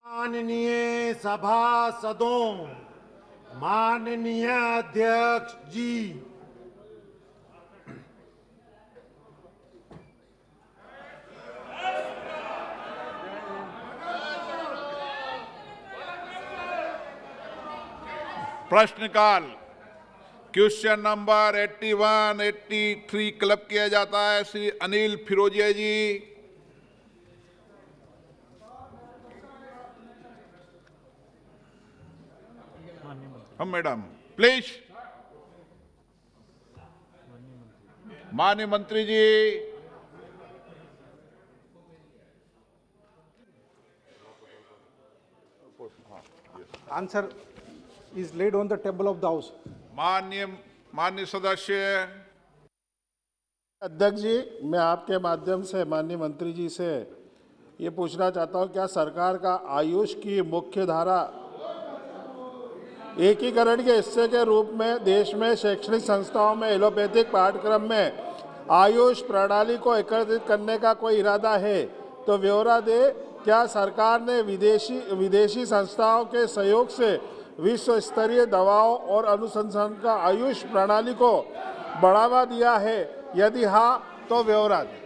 माननीय सभासदों, माननीय अध्यक्ष जी, प्रश्नकाल क्वेश्चन नंबर 81, 83 क्लब किया जाता है। श्री अनिल फिरोजिया जी। हम मैडम प्लीज। माननीय मंत्री जी। Answer is laid on the table of the House. माननीय सदस्य। अध्यक्ष जी, मैं आपके माध्यम से माननीय मंत्री जी से ये पूछना चाहता हूँ, क्या सरकार का आयुष की मुख्य धारा एकीकरण के हिस्से के रूप में देश में शैक्षणिक संस्थाओं में एलोपैथिक पाठ्यक्रम में आयुष प्रणाली को एकीकृत करने का कोई इरादा है तो ब्यौरा दे। क्या सरकार ने विदेशी संस्थाओं के सहयोग से विश्व स्तरीय दवाओं और अनुसंधान का आयुष प्रणाली को बढ़ावा दिया है? यदि हाँ तो ब्यौरा दें।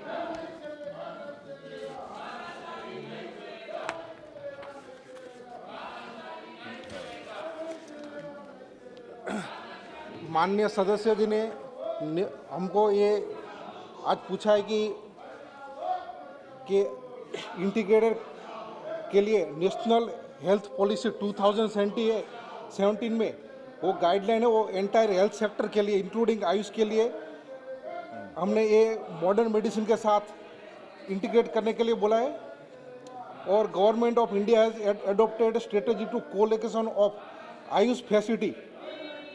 माननीय सदस्य जी ने हमको ये आज पूछा है कि इंटीग्रेटेड के लिए नेशनल हेल्थ पॉलिसी 2017 में वो गाइडलाइन है, वो एंटायर हेल्थ सेक्टर के लिए इंक्लूडिंग आयुष के लिए हमने ये मॉडर्न मेडिसिन के साथ इंटीग्रेट करने के लिए बोला है। और government of India has adopted strategy to colocation of AYUSH facility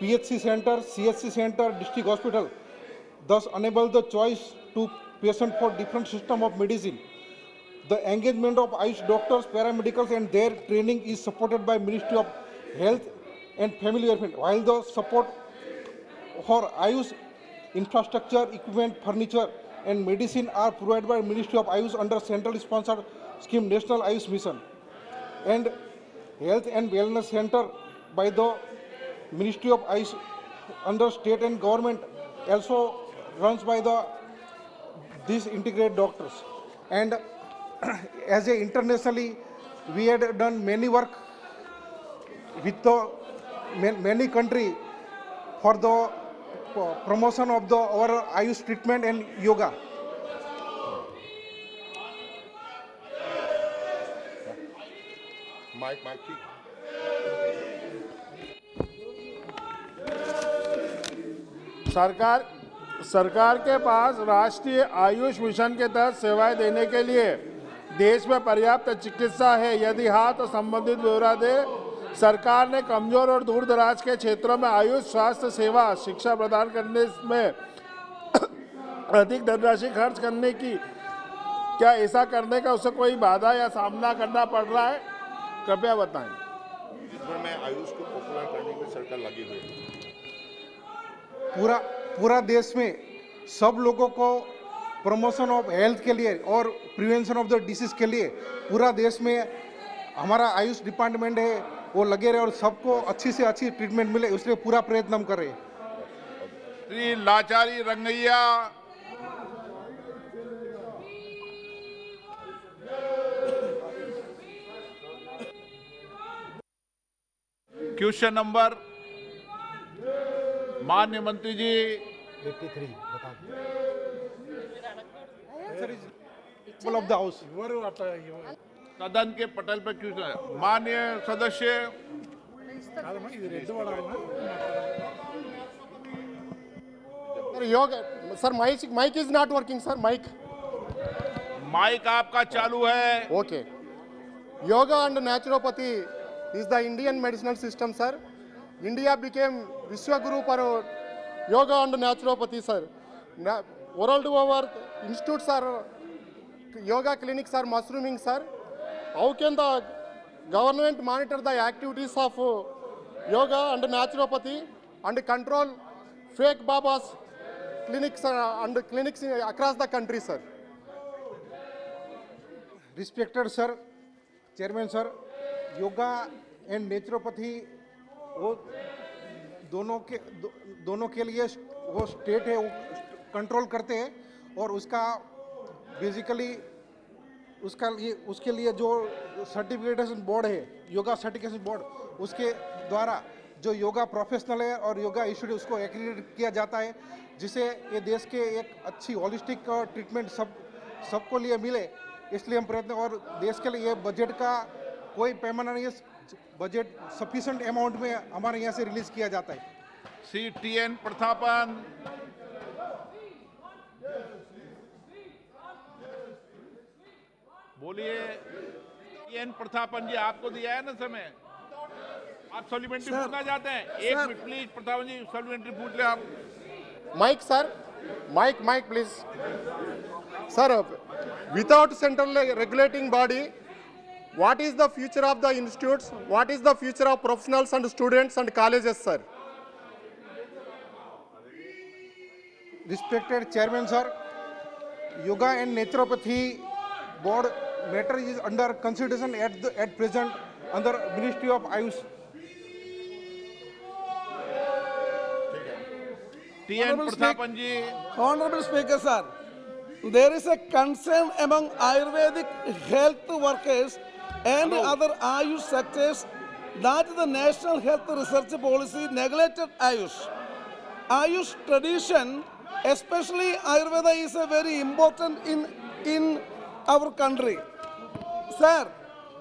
PHC center, CHC center, district hospital, thus enable the choice to patient for different system of medicine. The engagement of Ayush doctors, paramedicals and their training is supported by Ministry of Health and Family Welfare, while the support for Ayush infrastructure, equipment, furniture and medicine are provided by Ministry of Ayush under central sponsored scheme National Ayush Mission, and Health and Wellness Center by the Ministry of Ayush under state and government also runs by these integrated doctors. And as a internationally, we had done many work with the many country for the promotion of our Ayush treatment and yoga. Mike. सरकार के पास राष्ट्रीय Ayush mission के तहत सेवाएं देने के लिए देश में पर्याप्त चिकित्सा है? यदि हाँ तो संबंधित ब्यौरा दे। सरकार ने कमजोर और दूर दराज के क्षेत्रों में आयुष स्वास्थ्य सेवा शिक्षा प्रदान करने में अधिक धनराशि खर्च करने की, क्या ऐसा करने का उसे कोई बाधा या सामना करना पड़ रहा है? कृपया बताएं। में आयुष को पॉपुलर करने में सरकार लगी हुई है। पूरा देश में सब लोगों को प्रमोशन ऑफ हेल्थ के लिए और प्रिवेंशन ऑफ द डिसीज के लिए पूरा देश में हमारा आयुष डिपार्टमेंट है वो लगे रहे और सबको अच्छी से अच्छी ट्रीटमेंट मिले, उसके पूरा प्रयत्न हम कर रहे हैं। श्री लाचारी रंगैया। क्वेश्चन नंबर माननीय मंत्री जी। 83 बता दीजिए। ऑफ द हाउस सदन के पटल पर क्वेश्चन। माननीय सदस्य। Sir mike is not working sir. Mike आपका चालू है। Okay. Yoga and naturopathy is the Indian medicinal system, sir. India became Vishwaguru for yoga and naturopathy, sir. World over, institutes are, yoga clinics are mushrooming, sir. How can the government monitor the activities of yoga and naturopathy and control fake babas clinics and clinics across the country, sir? Respected sir, Chairman sir, yoga and naturopathy वो दोनों के लिए वो state है, वो control करते हैं और उसका बेसिकली उसके लिए जो सर्टिफिकेशन बोर्ड है, योगा सर्टिफिकेशन बोर्ड, उसके द्वारा जो योगा प्रोफेशनल है और योगा इंस्टीट्यूट उसको एक्रेडिट किया जाता है, जिससे ये देश के एक अच्छी होलिस्टिक ट्रीटमेंट सबको लिए मिले। इसलिए हम प्रयत्न, और देश के लिए बजट का कोई पैमाना नहीं है, बजट सफिशिएंट अमाउंट में हमारे यहाँ से रिलीज किया जाता है। श्री TN प्रतापन। बोलिए। TN प्रतापन जी, आपको दिया है ना समय, आप सप्लीमेंट्री पूछना चाहते हैं? एक minute please, Prathapan ji supplementary पूछ ले आप। Mic, sir. Mic, please. Sir, without central regulating body, what is the future of the institutes? What is the future of professionals and students and colleges, sir? Respected Chairman, sir, Yoga and Naturopathy Board matter is under consideration at present under Ministry of Ayush. TN Prathapan ji. Honorable Speaker, sir, there is a concern among Ayurvedic health workers and other Ayush sectors that the National Health Research Policy neglected Ayush. Ayush tradition, especially Ayurveda, is a very important in our country. Sir,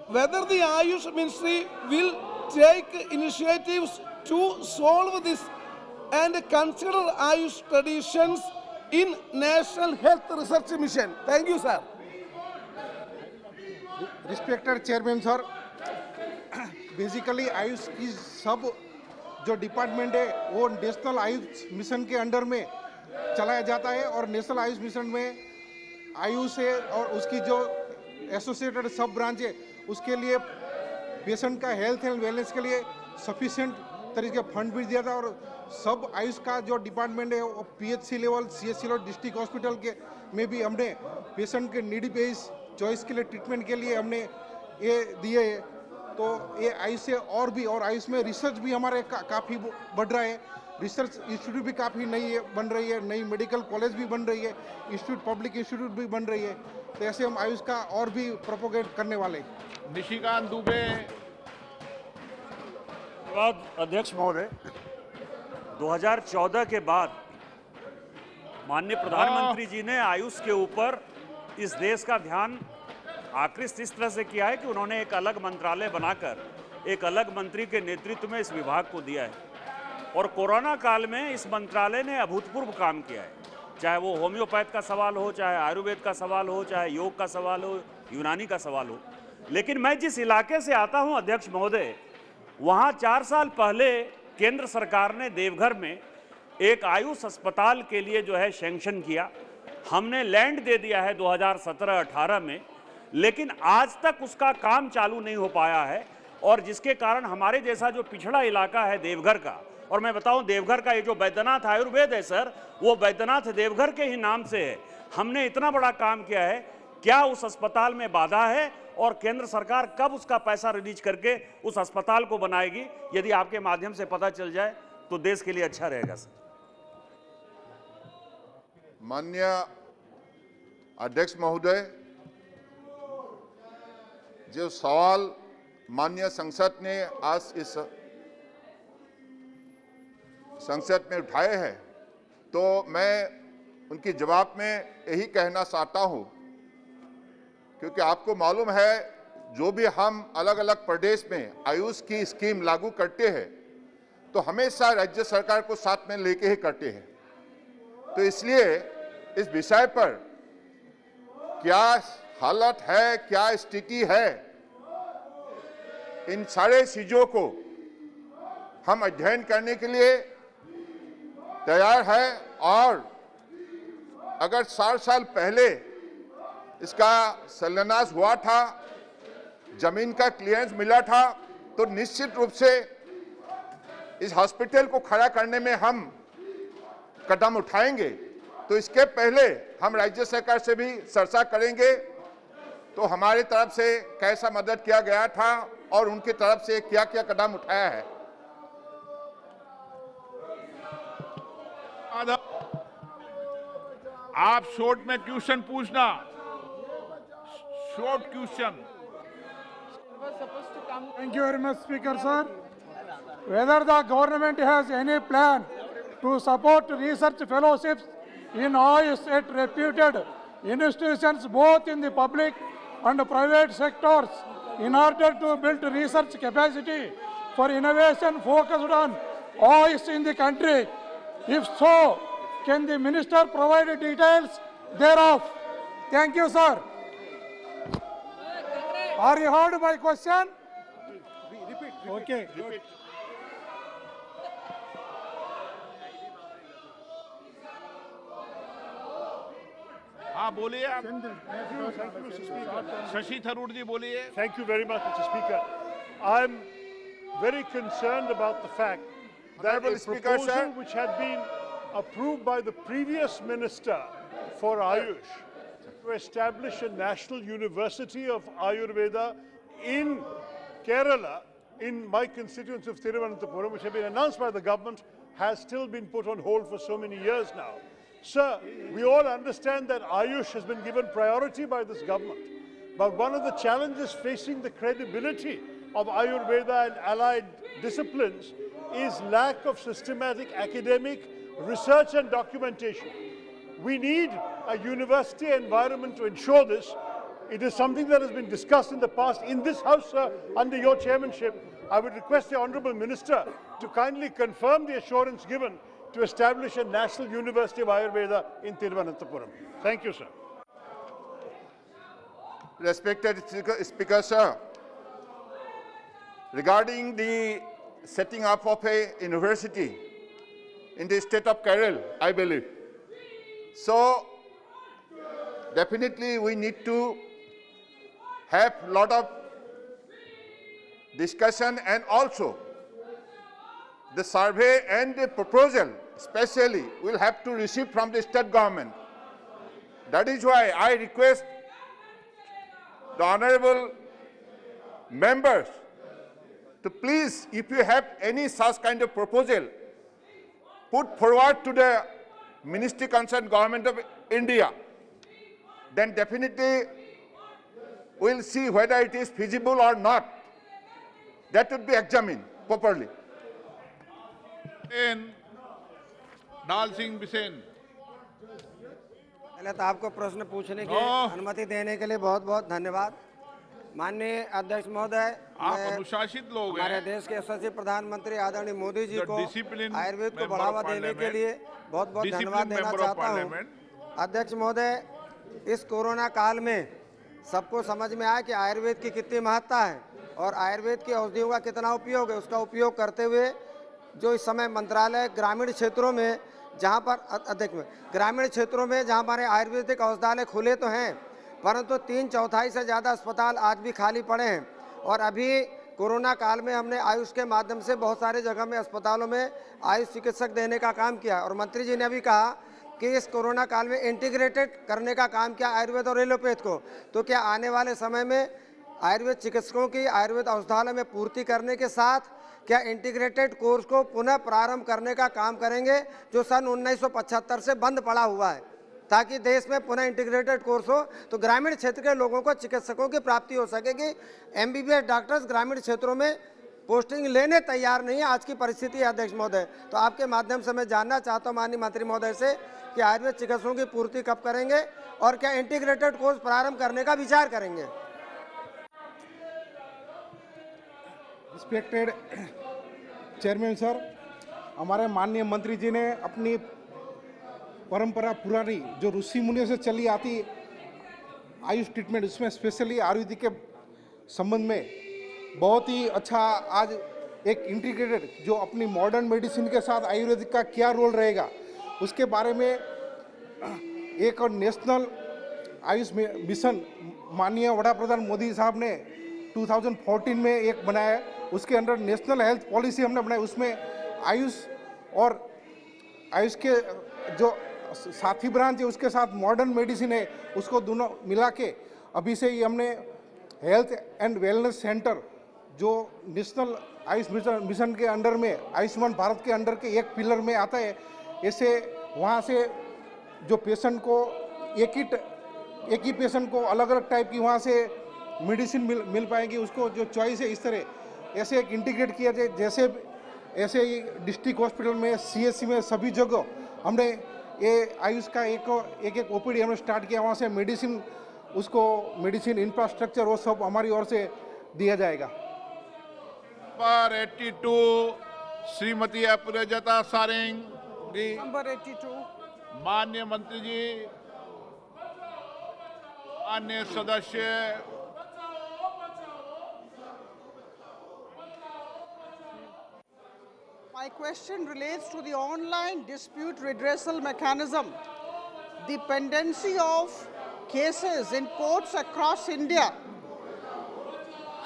whether the Ayush Ministry will take initiatives to solve this and consider Ayush traditions in National Health Research Mission. Thank you, sir. Respected Chairman, sir, basically Ayush की सब जो department है वो national Ayush mission के under में चलाया जाता है, और नेशनल आयुष मिशन में आयुष है और उसकी जो एसोसिएटेड सब ब्रांच है उसके लिए पेशेंट का हेल्थ एंड वेलनेस के लिए सफिशिएंट तरीके फंड भी दिया था, और सब आयुष का जो डिपार्टमेंट है वो PHC level, CHC level, district hospital के में भी हमने पेशेंट के नीडी बेस चॉइस के लिए ट्रीटमेंट के लिए हमने ये दिए है। तो ये आयुष से और भी, और आयुष में रिसर्च भी हमारे काफ़ी बढ़ रहा है, रिसर्च इंस्टीट्यूट भी काफ़ी नई बन रही है, नई मेडिकल कॉलेज भी बन रही है, इंस्टीट्यूट पब्लिक इंस्टीट्यूट भी बन रही है, तो ऐसे हम आयुष का और भी प्रोपोगेट करने वाले। निशिकांत दुबे। धन्यवाद अध्यक्ष महोदय। 2014 के बाद माननीय प्रधानमंत्री जी ने आयुष के ऊपर इस देश का ध्यान आकृष्ट इस तरह से किया है कि उन्होंने एक अलग मंत्रालय बनाकर एक अलग मंत्री के नेतृत्व में इस विभाग को दिया है, और कोरोना काल में इस मंत्रालय ने अभूतपूर्व काम किया है, चाहे वो होम्योपैथ का सवाल हो, चाहे आयुर्वेद का सवाल हो, चाहे योग का सवाल हो, यूनानी का सवाल हो। लेकिन मैं जिस इलाके से आता हूं अध्यक्ष महोदय, वहाँ 4 साल पहले केंद्र सरकार ने देवघर में एक आयुष अस्पताल के लिए जो है सैंक्शन किया। हमने लैंड दे दिया है 2017-18 में, लेकिन आज तक उसका काम चालू नहीं हो पाया है, और जिसके कारण हमारे जैसा जो पिछड़ा इलाका है देवघर का, और मैं बताऊं देवघर का ये जो बैद्यनाथ आयुर्वेद है सर, वो बैद्यनाथ देवघर के ही नाम से है। हमने इतना बड़ा काम किया है, क्या उस अस्पताल में बाधा है, और केंद्र सरकार कब उसका पैसा रिलीज करके उस अस्पताल को बनाएगी? यदि आपके माध्यम से पता चल जाए तो देश के लिए अच्छा रहेगा सर। माननीय अध्यक्ष महोदय, जो सवाल माननीय संसद ने आज इस संसद में उठाए हैं, तो मैं उनके जवाब में यही कहना चाहता हूं, क्योंकि आपको मालूम है जो भी हम अलग अलग प्रदेश में आयुष की स्कीम लागू करते हैं तो हमेशा राज्य सरकार को साथ में लेके ही करते हैं। तो इसलिए इस विषय पर क्या हालत है, क्या स्थिति है, इन सारे चीजों को हम अध्ययन करने के लिए तैयार है, और अगर 4 साल पहले इसका शिलान्यास हुआ था, जमीन का क्लियरेंस मिला था, तो निश्चित रूप से इस हॉस्पिटल को खड़ा करने में हम कदम उठाएंगे। तो इसके पहले हम राज्य सरकार से भी चर्चा करेंगे, तो हमारी तरफ से कैसा मदद किया गया था और उनकी तरफ से क्या क्या कदम उठाया है। आप शॉर्ट में क्वेश्चन पूछना, short question. Thank you very much, Speaker sir. Whether the government has any plan to support research fellowships in AYUSH at reputed institutions both in the public and private sectors in order to build research capacity for innovation focused on AYUSH in the country? If so, can the minister provide details thereof? Thank you, sir. Are you heard my question? Okay. हाँ बोलिए आप। शशि थरूर जी बोलिए। Thank you very much, Mr. Speaker. I'm very concerned about the fact that Honorable a Speaker, proposal sir. which had been approved by the previous minister for Ayush to establish a national university of Ayurveda in Kerala, in my constituency of Thiruvananthapuram, which had been announced by the government, has still been put on hold for so many years now. Sir, we all understand that Ayush has been given priority by this government. But one of the challenges facing the credibility of Ayurveda and allied disciplines is lack of systematic academic research and documentation. We need a university environment to ensure this. It is something that has been discussed in the past in this House, sir, under your chairmanship. I would request the Honourable Minister to kindly confirm the assurance given to establish a National University of Ayurveda in Thiruvananthapuram. Thank you, sir. Respected Speaker, sir, regarding the setting up of a university in the state of Kerala, I believe. So, definitely we need to have a lot of discussion, and also the survey and the proposal especially will have to receive from the state government. That is why I request the honorable members to please, if you have any such kind of proposal, put forward to the ministry concerned Government of India. Then definitely we'll see whether it is feasible or not. That would be examined properly. डाल सिंह बिसेन। पहले तो आपको प्रश्न पूछने की अनुमति देने के लिए बहुत बहुत धन्यवाद। माननीय अध्यक्ष महोदय, आप अनुशासित लोग हैं। हमारे देश के यशस्वी प्रधानमंत्री आदरणीय मोदी जी को आयुर्वेद को बढ़ावा देने के लिए बहुत बहुत धन्यवाद देना चाहता हूँ। अध्यक्ष महोदय, इस कोरोना काल में सबको समझ में आया कि आयुर्वेद की कितनी महत्ता है और आयुर्वेद की औषधियों का कितना उपयोग है। उसका उपयोग करते हुए जो इस समय मंत्रालय ग्रामीण क्षेत्रों में, जहाँ पर अध्यक्ष में ग्रामीण क्षेत्रों में जहाँ हमारे आयुर्वेदिक औषधालय खुले तो हैं, परंतु 3/4 से ज़्यादा अस्पताल आज भी खाली पड़े हैं। और अभी कोरोना काल में हमने आयुष के माध्यम से बहुत सारे जगह में अस्पतालों में आयुष चिकित्सक देने का काम किया। और मंत्री जी ने भी कहा कि इस कोरोना काल में इंटीग्रेटेड करने का काम किया आयुर्वेद और एलोपैथ को। तो क्या आने वाले समय में आयुर्वेद चिकित्सकों की आयुर्वेद औषधालय में पूर्ति करने के साथ क्या इंटीग्रेटेड कोर्स को पुनः प्रारंभ करने का काम करेंगे, जो सन 1975 से बंद पड़ा हुआ है, ताकि देश में पुनः इंटीग्रेटेड कोर्स हो तो ग्रामीण क्षेत्र के लोगों को चिकित्सकों की प्राप्ति हो सकेगी। MBBS डॉक्टर्स ग्रामीण क्षेत्रों में पोस्टिंग लेने तैयार नहीं है, आज की परिस्थिति है अध्यक्ष महोदय। तो आपके माध्यम से मैं जानना चाहता हूँ माननीय मंत्री महोदय से कि आयुर्वेद चिकित्सकों की पूर्ति कब करेंगे और क्या इंटीग्रेटेड कोर्स प्रारंभ करने का विचार करेंगे। रिस्पेक्टेड चेयरमैन सर, हमारे माननीय मंत्री जी ने अपनी परंपरा पुरानी जो ऋषि मुनियों से चली आती आयुष ट्रीटमेंट, उसमें स्पेशली आयुर्वेदिक के संबंध में बहुत ही अच्छा आज एक इंटीग्रेटेड जो अपनी मॉडर्न मेडिसिन के साथ आयुर्वेदिक का क्या रोल रहेगा उसके बारे में एक और नेशनल आयुष मिशन माननीय वड़ा प्रधान मोदी साहब ने 2014 में एक बनाया। उसके अंडर नेशनल हेल्थ पॉलिसी हमने बनाई। उसमें आयुष और आयुष के जो साथी ब्रांच है उसके साथ मॉडर्न मेडिसिन है, उसको दोनों मिला के अभी से ही हमने हेल्थ एंड वेलनेस सेंटर जो नेशनल आयुष मिशन के अंडर में आयुष्मान भारत के अंडर के एक पिलर में आता है, ऐसे वहाँ से जो पेशेंट को एक ही पेशेंट को अलग अलग टाइप की वहाँ से मेडिसिन मिल पाएंगी, उसको जो चॉइस है इस तरह ऐसे एक इंटीग्रेट किया जाए। जैसे ऐसे ही डिस्ट्रिक्ट हॉस्पिटल में, CHC में, सभी जगह हमने ये आयुष का एक OPD हमने स्टार्ट किया, वहाँ से मेडिसिन, उसको मेडिसिन इंफ्रास्ट्रक्चर वो सब हमारी ओर से दिया जाएगा। नंबर 82 श्रीमती अपराजिता सारंग जी। नंबर 82। माननीय मंत्री जी, माननीय सदस्य, My question relates to the online dispute redressal mechanism. The pendency of cases in courts across India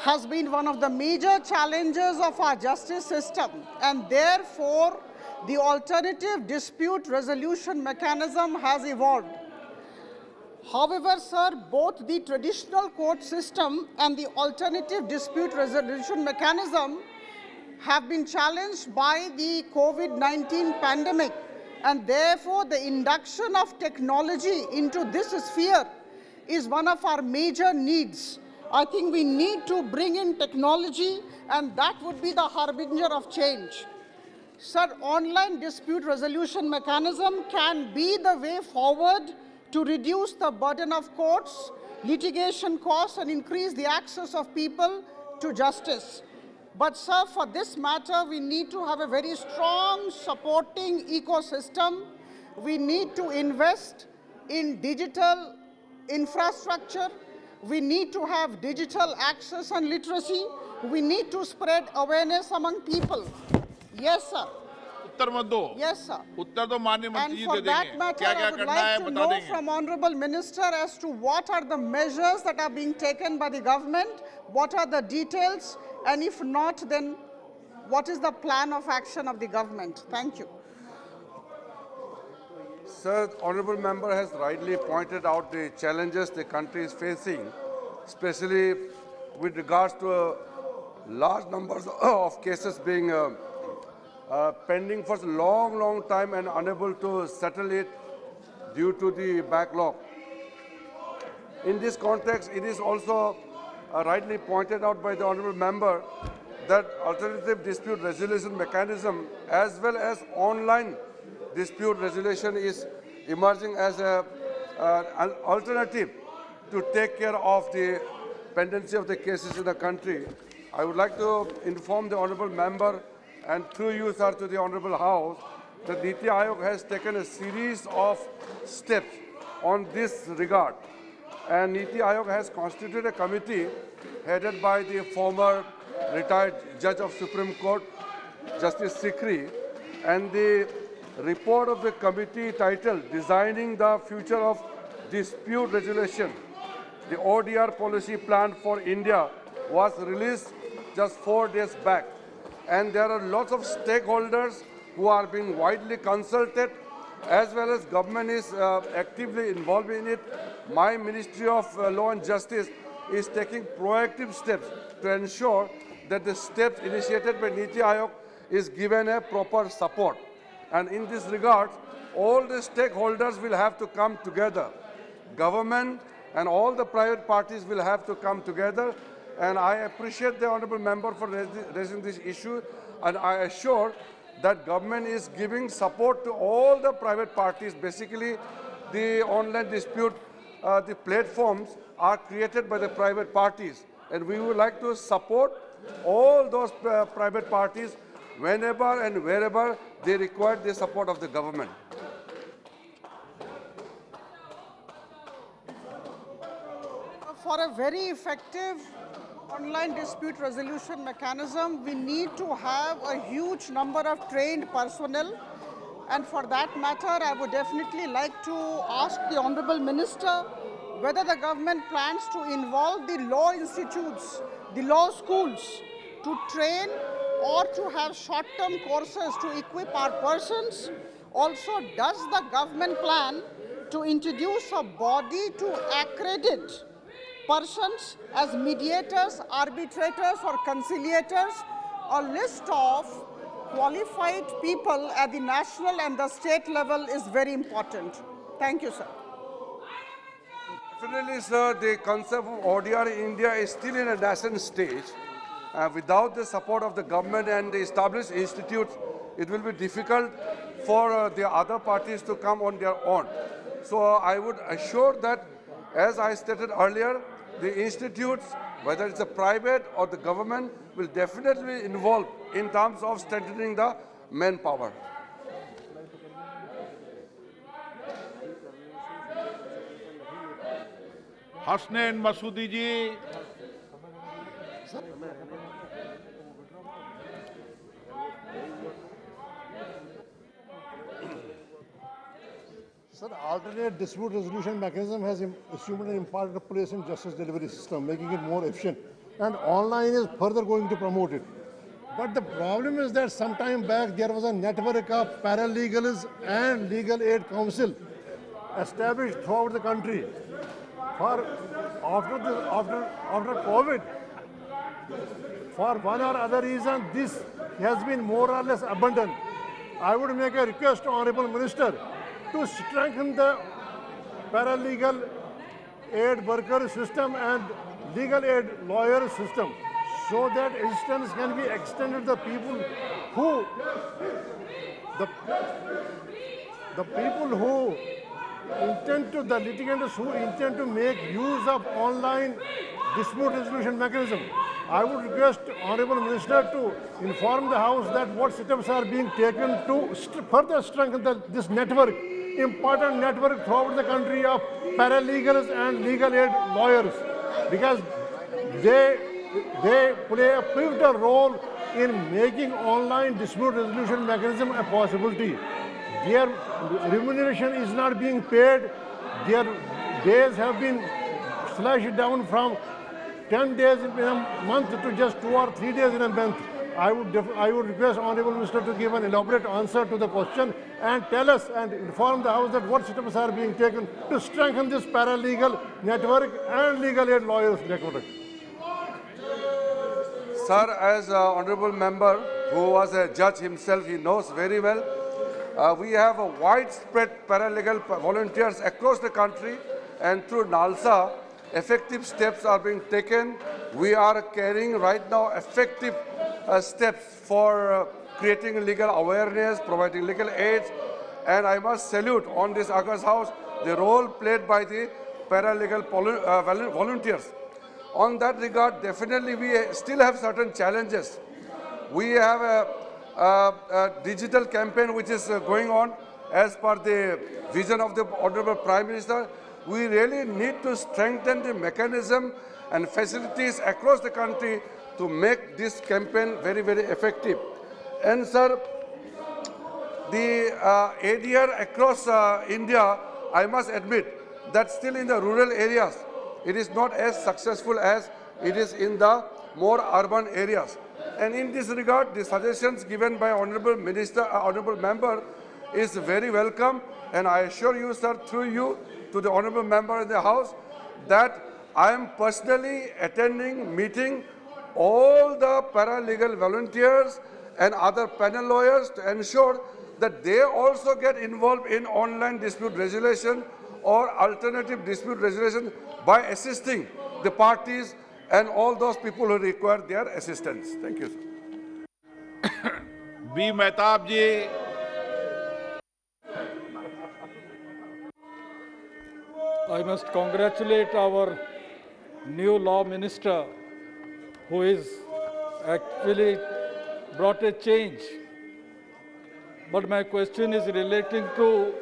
has been one of the major challenges of our justice system, and therefore the alternative dispute resolution mechanism has evolved. However, sir, both the traditional court system and the alternative dispute resolution mechanism have been challenged by the COVID-19 pandemic, and therefore the induction of technology into this sphere is one of our major needs. I think we need to bring in technology, and that would be the harbinger of change. Sir, online dispute resolution mechanism can be the way forward to reduce the burden of courts, litigation costs, and increase the access of people to justice. But sir, for this matter, we need to have a very strong supporting ecosystem. We need to invest in digital infrastructure. We need to have digital access and literacy. We need to spread awareness among people. Yes, sir. उत्तर मत दो। Yes, sir. उत्तर तो माननीय मंत्री And ji for they that देंगे। matter, क्या क्या I would करना है like to बता know देंगे। from Honorable Minister as to what are the measures that are being taken by the government, what are the details, and if not, then what is the plan of action of the government? Thank you. Sir, honorable member has rightly pointed out the challenges the country is facing, especially with regards to large numbers of cases being pending for a long time and unable to settle it due to the backlog. In this context, it is also rightly pointed out by the honorable member that alternative dispute resolution mechanism as well as online dispute resolution is emerging as an alternative to take care of the pendency of the cases in the country. I would like to inform the honorable member and through you, sir, to the honorable house that Niti Aayog has taken a series of steps on this regard. And Niti Aayog has constituted a committee headed by the former retired judge of Supreme Court, Justice Sikri, and the report of the committee titled Designing the Future of Dispute Resolution, the ODR policy plan for India, was released just 4 days back. And there are lots of stakeholders who are being widely consulted, as well as government is actively involved in it. My Ministry of Law and Justice is taking proactive steps to ensure that the steps initiated by Niti Aayog is given a proper support. And in this regard, all the stakeholders will have to come together. Government and all the private parties will have to come together. And I appreciate the honorable member for raising this issue. And I assure that government is giving support to all the private parties. Basically, the online dispute, the platforms are created by the private parties. And we would like to support all those private parties whenever and wherever they require the support of the government. For a very effective online dispute resolution mechanism, we need to have a huge number of trained personnel. And for that matter, I would definitely like to ask the Honorable Minister whether the government plans to involve the law institutes, the law schools, to train or to have short-term courses to equip our persons. Also, does the government plan to introduce a body to accredit persons as mediators, arbitrators, or conciliators. A list of qualified people at the national and the state level is very important. Thank you, sir. Definitely, sir, the concept of ODR in India is still in a nascent stage. Without the support of the government and the established institutes, it will be difficult for the other parties to come on their own. So I would assure that, as I stated earlier, the institutes, whether it's a private or the government, will definitely be involved in terms of strengthening the manpower. Hasnain Masoodi ji. Sir, alternate dispute resolution mechanism has assumed an important place in justice delivery system, making it more efficient. And online is further going to promote it. But the problem is that some time back there was a network of paralegals and legal aid council established throughout the country. After COVID, for one or other reason, this has been more or less abandoned. I would make a request to Honorable Minister to strengthen the paralegal aid worker system and legal aid lawyer system, so that assistance can be extended to the people who the litigants who intend to make use of online dispute resolution mechanism. I would request Honorable Minister to inform the House that what steps are being taken to further strengthen this network, important network throughout the country of paralegals and legal aid lawyers, because they play a pivotal role in making online dispute resolution mechanism a possibility. Their remuneration is not being paid. Their days have been slashed down from 10 days in a month to just 2 or 3 days in a month. I would request Honorable Minister to give an elaborate answer to the question and tell us and inform the House that what steps are being taken to strengthen this paralegal network and legal aid lawyers network. Sir, as honorable member who was a judge himself, he knows very well. We have a widespread paralegal volunteers across the country, and through NALSA, effective steps are being taken. We are carrying right now effective steps for creating legal awareness, providing legal aids, and I must salute on this August House the role played by the paralegal volunteers. On that regard, definitely we still have certain challenges. We have a digital campaign which is going on as per the vision of the Honorable Prime Minister. We really need to strengthen the mechanism and facilities across the country to make this campaign very, very effective. And sir, the ADR across India, I must admit that still in the rural areas, it is not as successful as it is in the more urban areas. And in this regard, the suggestions given by Honorable Minister, Honorable Member is very welcome. And I assure you, sir, through you to the Honorable Member in the House, that I am personally meeting all the paralegal volunteers and other panel lawyers to ensure that they also get involved in online dispute resolution or alternative dispute resolution by assisting the parties and all those people who require their assistance. Thank you, sir. B. Mehtab ji. I must congratulate our new law minister, who is actually brought a change. But my question is relating to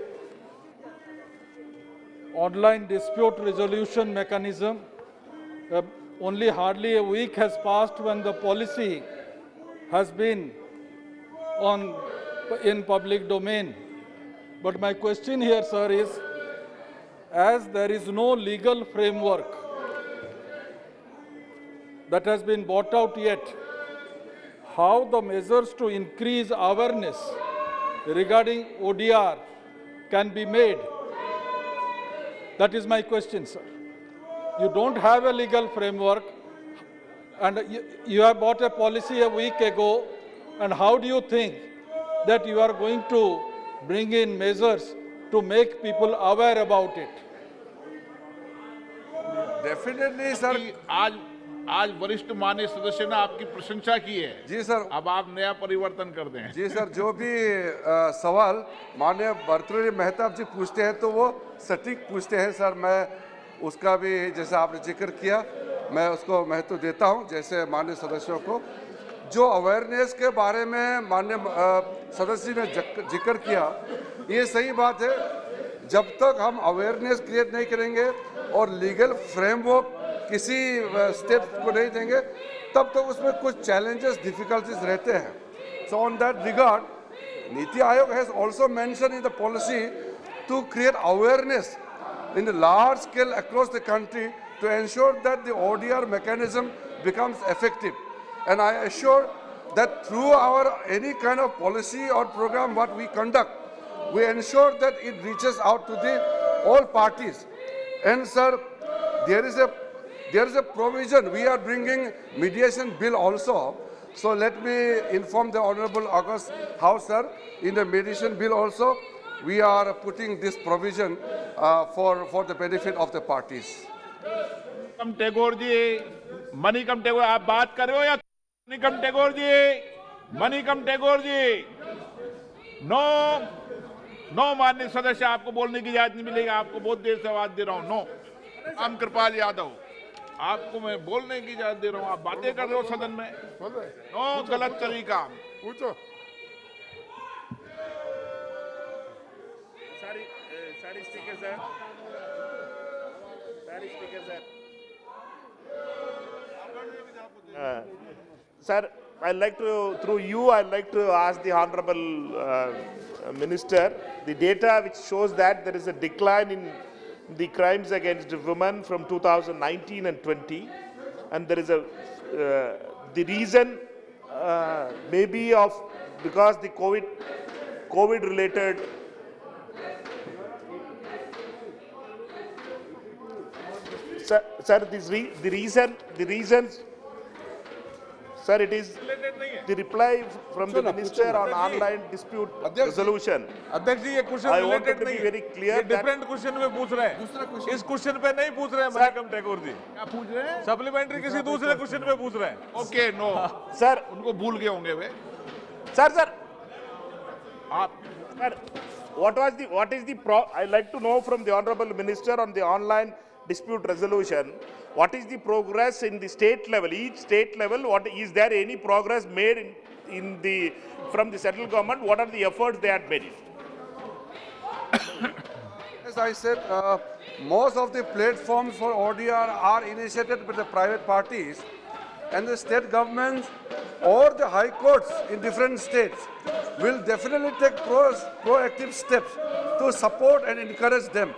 online dispute resolution mechanism. Only hardly a week has passed when the policy has been in public domain. But my question here, sir, is, as there is no legal framework that has been brought out yet, how the measures to increase awareness regarding ODR can be made? That is my question, sir. you don't have a legal framework, and you have bought a policy a week ago, and how do you think that you are going to bring in measures to make people aware about it? Definitely, sir. आज वरिष्ठ माननीय सदस्य ने आपकी प्रशंसा की है। जी sir. अब आप नया परिवर्तन कर दें। जी सर, जो भी सवाल माननीय भर्तृहरि मेहताब जी पूछते हैं तो वो सटीक पूछते हैं सर। मैं उसका भी जैसे आपने जिक्र किया, मैं उसको महत्व देता हूं। जैसे माननीय सदस्यों को जो अवेयरनेस के बारे में माननीय सदस्य ने जिक्र किया, ये सही बात है। जब तक हम अवेयरनेस क्रिएट नहीं करेंगे और लीगल फ्रेमवर्क किसी स्टेट को नहीं देंगे, तब तक उसमें कुछ चैलेंजेस, डिफिकल्टीज रहते हैं। So on that regard, NITI Aayog has also mention in the policy to create awareness in a large scale across the country to ensure that the ODR mechanism becomes effective. And I assure that through our any kind of policy or program what we conduct, we ensure that it reaches out to the all parties. And sir, there is a provision. We are bringing mediation bill also. So let me inform the Honorable August House, sir, in the mediation bill also, we are putting this provision for the benefit of the parties. Manickam Tagore ji, Manickam Tagore, आप बात कर रहे हो या Manickam Tagore ji? Manickam Tagore ji, no माननीय सदस्य, आपको बोलने की इजाजत नहीं मिलेगी। आपको बहुत देर से आवाज दे रहा हूँ। नो, राम कृपाल यादव, आपको मैं बोलने की इजाजत दे रहा हूँ। आप बातें कर रहे हो सदन में। नो, गलत तरीका। पूछो। Sorry, Speaker sir. Sorry, Speaker sir. Sir, I'd like to, through you, I'd like to ask the Honorable Minister, the data which shows that there is a decline in the crimes against women from 2019 and 20, and there is a the reason maybe of because the COVID related. Sir, the reason, sir, it is the reply from the minister on online dispute resolution. अध्यक्ष जी, ये question I wanted to be नहीं very clear ये that different question में पूछ रहे हैं। इस question पे नहीं पूछ रहे हैं मणिकम टैगोर जी। क्या पूछ रहे हैं? सप्लीमेंट्री किसी दूसरे क्वेश्चन पे पूछ रहे हैं। ओके, नो sir, उनको भूल गए होंगे वे। sir, what is the I'd like to know from the Honorable Minister on the online dispute resolution, what is the progress in the state level, each state level, what is there any progress made from the central government, what are the efforts they had made? As I said, most of the platforms for ODR are initiated by the private parties, and the state governments or the high courts in different states will definitely take proactive steps to support and encourage them.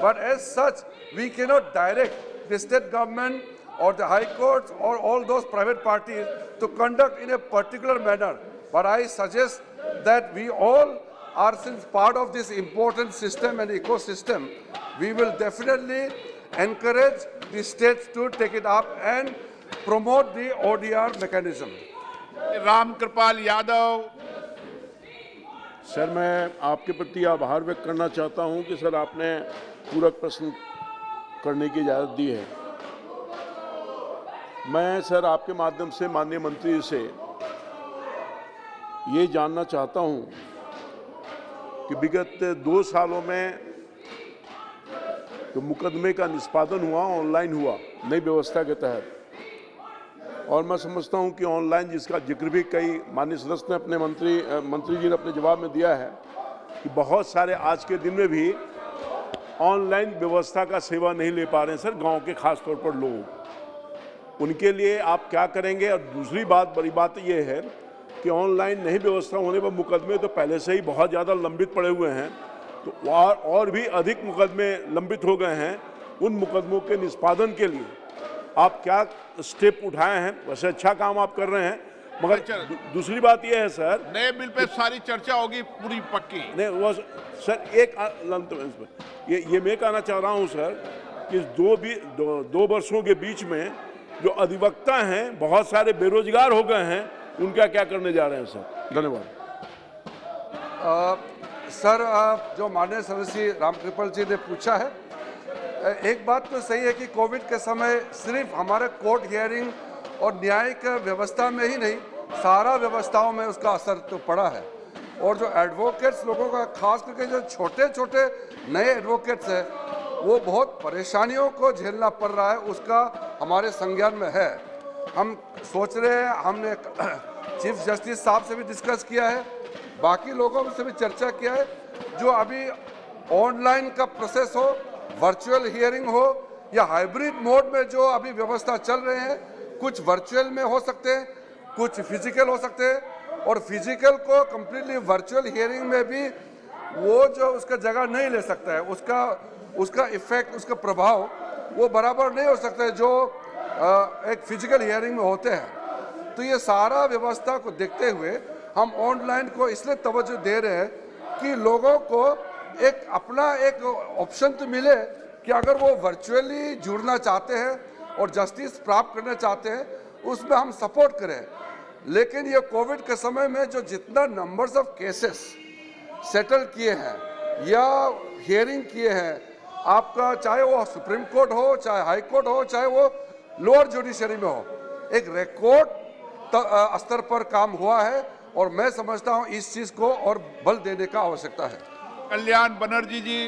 But as such, we cannot direct the state government or the high courts or all those private parties to conduct in a particular manner. But I suggest that we all are, since part of this important system and ecosystem, we will definitely encourage the states to take it up and promote the ODR mechanism. Ram Kripal Yadav. Sir, मैं आपके प्रति आभार व्यक्त करना चाहता हूं कि sir आपने पूरक प्रश्न करने की इजाज़त दी है। मैं सर आपके माध्यम से माननीय मंत्री से ये जानना चाहता हूं कि विगत 2 सालों में जो मुकदमे का निष्पादन हुआ, ऑनलाइन हुआ नई व्यवस्था के तहत, और मैं समझता हूं कि ऑनलाइन जिसका जिक्र भी कई माननीय सदस्य ने अपने मंत्री जी ने अपने जवाब में दिया है कि बहुत सारे आज के दिन में भी ऑनलाइन व्यवस्था का सेवा नहीं ले पा रहे हैं सर, गांव के खास तौर पर लोग। उनके लिए आप क्या करेंगे? और दूसरी बात, बड़ी बात ये है कि ऑनलाइन नहीं व्यवस्था होने पर मुकदमे तो पहले से ही बहुत ज़्यादा लंबित पड़े हुए हैं, तो और भी अधिक मुकदमे लंबित हो गए हैं। उन मुकदमों के निष्पादन के लिए आप क्या स्टेप उठाए हैं? वैसे अच्छा काम आप कर रहे हैं, मगर दूसरी बात यह है सर, नए बिल पे सारी चर्चा होगी पूरी पक्की। नहीं वो सर, एक ये मैं कहना चाह रहा हूं सर कि दो वर्षों के बीच में जो अधिवक्ता हैं बहुत सारे बेरोजगार हो गए हैं, उनका क्या करने जा रहे हैं सर? धन्यवाद। सर, जो माननीय सदस्य रामकृपाल जी ने पूछा है, एक बात तो सही है कि कोविड के समय सिर्फ हमारे कोर्ट हियरिंग और न्यायिक व्यवस्था में ही नहीं, सारा व्यवस्थाओं में उसका असर तो पड़ा है। और जो एडवोकेट्स लोगों का, खास करके जो छोटे छोटे नए एडवोकेट्स हैं, वो बहुत परेशानियों को झेलना पड़ रहा है, उसका हमारे संज्ञान में है। हम सोच रहे हैं, हमने चीफ जस्टिस साहब से भी डिस्कस किया है, बाकी लोगों से भी चर्चा किया है, जो अभी ऑनलाइन का प्रोसेस हो, वर्चुअल हियरिंग हो या हाइब्रिड मोड में जो अभी व्यवस्था चल रहे हैं, कुछ वर्चुअल में हो सकते हैं, कुछ फिजिकल हो सकते हैं, और फिजिकल को कम्प्लीटली वर्चुअल हियरिंग में भी वो जो उसका जगह नहीं ले सकता है, उसका इफेक्ट, उसका प्रभाव वो बराबर नहीं हो सकता है जो एक फिजिकल हियरिंग में होते हैं। तो ये सारा व्यवस्था को देखते हुए हम ऑनलाइन को इसलिए तवज्जो दे रहे हैं कि लोगों को एक अपना एक ऑप्शन तो मिले कि अगर वो वर्चुअली जुड़ना चाहते हैं और जस्टिस प्राप्त करना चाहते हैं, उसमें हम सपोर्ट करें। लेकिन ये कोविड के समय में जो जितना नंबर्स ऑफ केसेस सेटल किए हैं या हियरिंग किए हैं, आपका चाहे वो सुप्रीम कोर्ट हो, चाहे हाई कोर्ट हो, चाहे वो लोअर जुडिशरी में हो, एक रिकॉर्ड स्तर पर काम हुआ है, और मैं समझता हूं इस चीज को और बल देने का आवश्यकता है। कल्याण बनर्जी जी।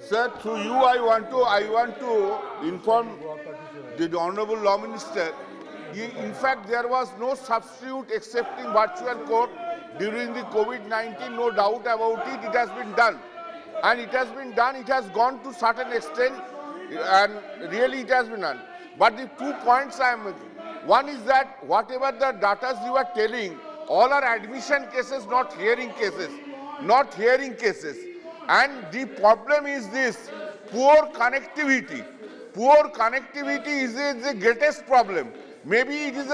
Sir, through you, I want to inform the Honorable Law Minister. In fact, there was no substitute excepting virtual court during the COVID-19. No doubt about it. It has been done, and it has been done. It has gone to certain extent, and really it has been done. But the 2 points I am making. One is that whatever the data you are telling, all are admission cases, not hearing cases. Not hearing cases. And the problem is this, poor connectivity. Poor connectivity is the greatest problem. Maybe it is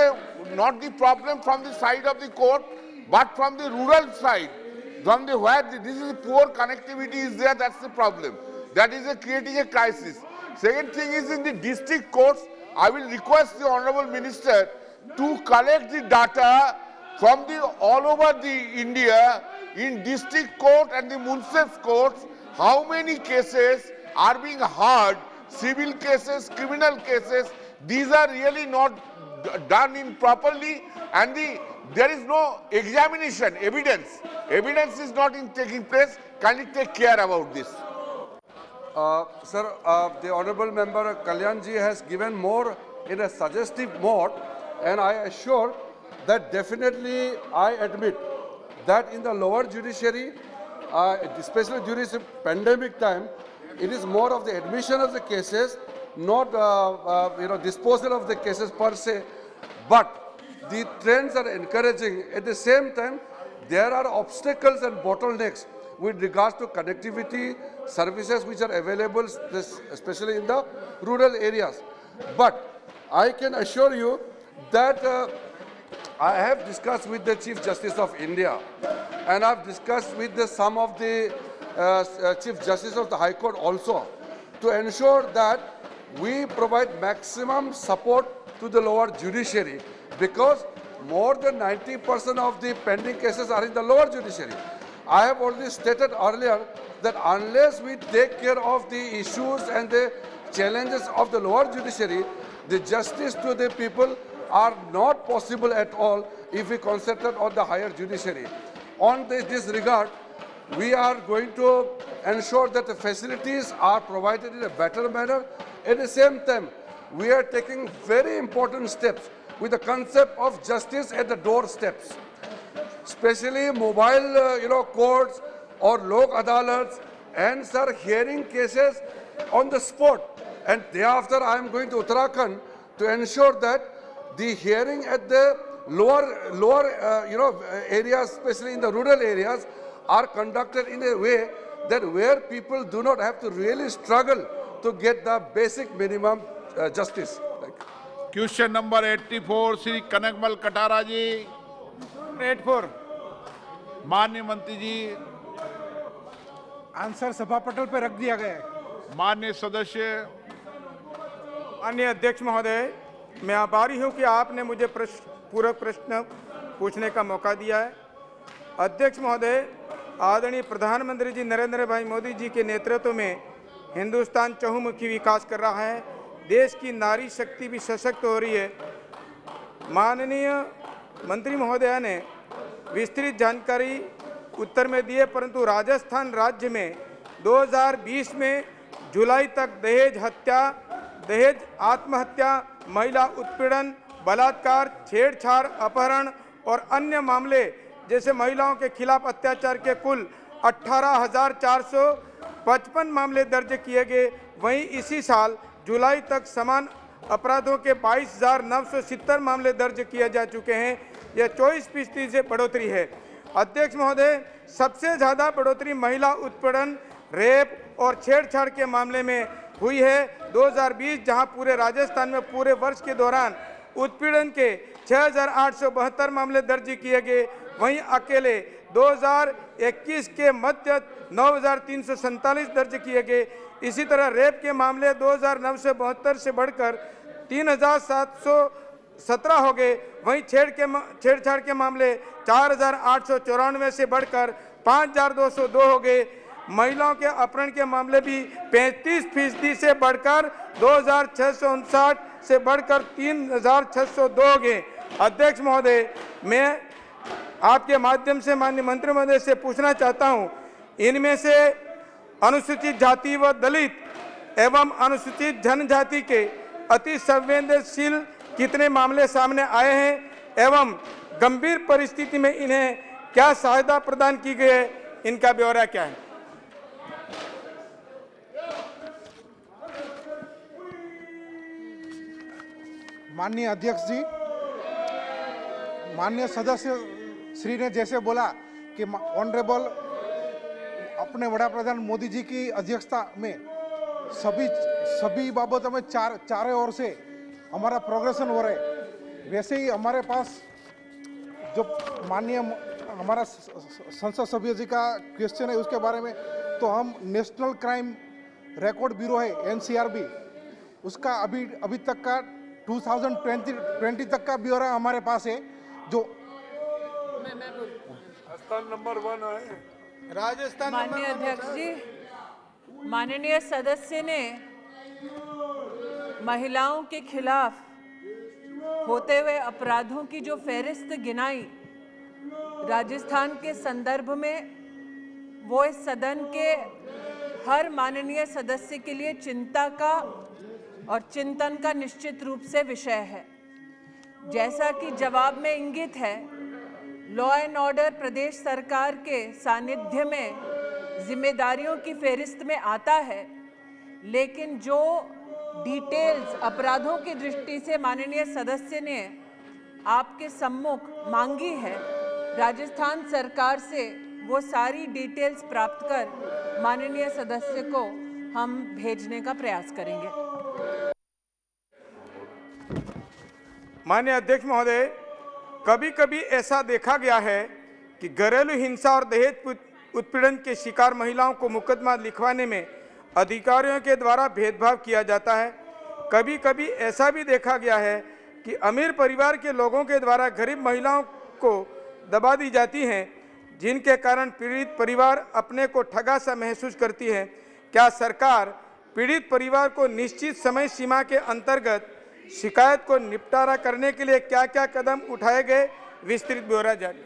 not the problem from the side of the court, but from the rural side. From the where this is poor connectivity is there, that's the problem. That is creating a crisis. Second thing is in the district courts, I will request the Honorable Minister to collect the data from all over the India in district court and the municipal courts, how many cases are being heard, civil cases, criminal cases. These are really not done in properly, and there is no examination, evidence. Evidence is not taking place. Can you take care about this? Sir, the Honorable Member Kalyan ji has given more in a suggestive mode, and I assure that definitely I admit that in the lower judiciary, especially during the pandemic time, it is more of the admission of the cases, not disposal of the cases per se, but the trends are encouraging. At the same time, there are obstacles and bottlenecks with regards to connectivity, services which are available, especially in the rural areas. But I can assure you that I have discussed with the Chief Justice of India, and I have discussed with some of the Chief Justice of the High Court also, to ensure that we provide maximum support to the lower judiciary, because more than 90% of the pending cases are in the lower judiciary. I have already stated earlier that unless we take care of the issues and the challenges of the lower judiciary, the justice to the people are not possible at all if we concentrate on the higher judiciary. On this regard, we are going to ensure that the facilities are provided in a better manner. At the same time, we are taking very important steps with the concept of justice at the doorsteps, especially mobile courts or lok adalats, and sir, hearing cases on the spot. And thereafter, I am going to Uttarakhand to ensure that the hearing at the lower areas, especially in the rural areas, are conducted in a way that where people do not have to really struggle to get the basic minimum justice. Question number 84 Shri Kanakmal Katara ji. 84 माननीय मंत्री जी। Answer सभा पटल पर रख दिया गया है। माननीय सदस्य। माननीय अध्यक्ष महोदय, मैं आभारी हूं कि आपने मुझे पूरक प्रश्न पूछने का मौका दिया है। अध्यक्ष महोदय, आदरणीय प्रधानमंत्री जी नरेंद्र भाई मोदी जी के नेतृत्व में हिंदुस्तान चहुमुखी विकास कर रहा है। देश की नारी शक्ति भी सशक्त हो रही है। माननीय मंत्री महोदया ने विस्तृत जानकारी उत्तर में दी है, परंतु राजस्थान राज्य में 2020 में जुलाई तक दहेज हत्या, दहेज आत्महत्या, महिला उत्पीड़न, बलात्कार, छेड़छाड़, अपहरण और अन्य मामले जैसे महिलाओं के खिलाफ अत्याचार के कुल 18,455 मामले दर्ज किए गए। वहीं इसी साल जुलाई तक समान अपराधों के 22,970 मामले दर्ज किए जा चुके हैं। यह 24% से बढ़ोतरी है। अध्यक्ष महोदय, सबसे ज़्यादा बढ़ोतरी महिला उत्पीड़न, रेप और छेड़छाड़ के मामले में हुई है। 2020 जहां पूरे राजस्थान में पूरे वर्ष के दौरान उत्पीड़न के 6,872 मामले दर्ज किए गए, वहीं अकेले 2021 के मध्य 9,347 दर्ज किए गए। इसी तरह रेप के मामले 2,972 से बढ़कर 3,717 हो गए। वहीं छेड़छाड़ के मामले 4,894 से बढ़कर 5,202 हो गए। महिलाओं के अपहरण के मामले भी 35% से बढ़कर 2,659 से बढ़कर 3,602 हो गए। अध्यक्ष महोदय, मैं आपके माध्यम से माननीय मंत्री महोदय से पूछना चाहता हूं, इनमें से अनुसूचित जाति व दलित एवं अनुसूचित जनजाति के अति संवेदनशील कितने मामले सामने आए हैं एवं गंभीर परिस्थिति में इन्हें क्या सहायता प्रदान की गई है, इनका ब्यौरा क्या है? माननीय अध्यक्ष जी, माननीय सदस्य श्री ने जैसे बोला कि ऑनरेबल अपने वड़ा प्रधान मोदी जी की अध्यक्षता में सभी बाबतों में चारों ओर से हमारा प्रोग्रेशन हो रहा है। वैसे ही हमारे पास जो माननीय हमारा संसद सभ्य जी का क्वेश्चन है उसके बारे में, तो हम नेशनल क्राइम रिकॉर्ड ब्यूरो है NCRB, उसका अभी तक का 2020 तक का ब्यौरा हमारे पास है। जो स्थान नंबर 1 है राजस्थान। माननीय अध्यक्ष जी, माननीय सदस्य ने महिलाओं के खिलाफ होते हुए अपराधों की जो फहरिस्त गिनाई राजस्थान के संदर्भ में, वो इस सदन के हर माननीय सदस्य के लिए चिंता का और चिंतन का निश्चित रूप से विषय है। जैसा कि जवाब में इंगित है, लॉ एंड ऑर्डर प्रदेश सरकार के सानिध्य में जिम्मेदारियों की फहरिस्त में आता है, लेकिन जो डिटेल्स अपराधों की दृष्टि से माननीय सदस्य ने आपके सम्मुख मांगी है, राजस्थान सरकार से वो सारी डिटेल्स प्राप्त कर माननीय सदस्य को हम भेजने का प्रयास करेंगे। माननीय अध्यक्ष महोदय, कभी कभी ऐसा देखा गया है कि घरेलू हिंसा और दहेज उत्पीड़न के शिकार महिलाओं को मुकदमा लिखवाने में अधिकारियों के द्वारा भेदभाव किया जाता है। कभी कभी ऐसा भी देखा गया है कि अमीर परिवार के लोगों के द्वारा गरीब महिलाओं को दबा दी जाती हैं, जिनके कारण पीड़ित परिवार अपने को ठगा सा महसूस करती है। क्या सरकार पीड़ित परिवार को निश्चित समय सीमा के अंतर्गत शिकायत को निपटारा करने के लिए क्या क्या कदम उठाए गए, विस्तृत ब्यौरा जारी।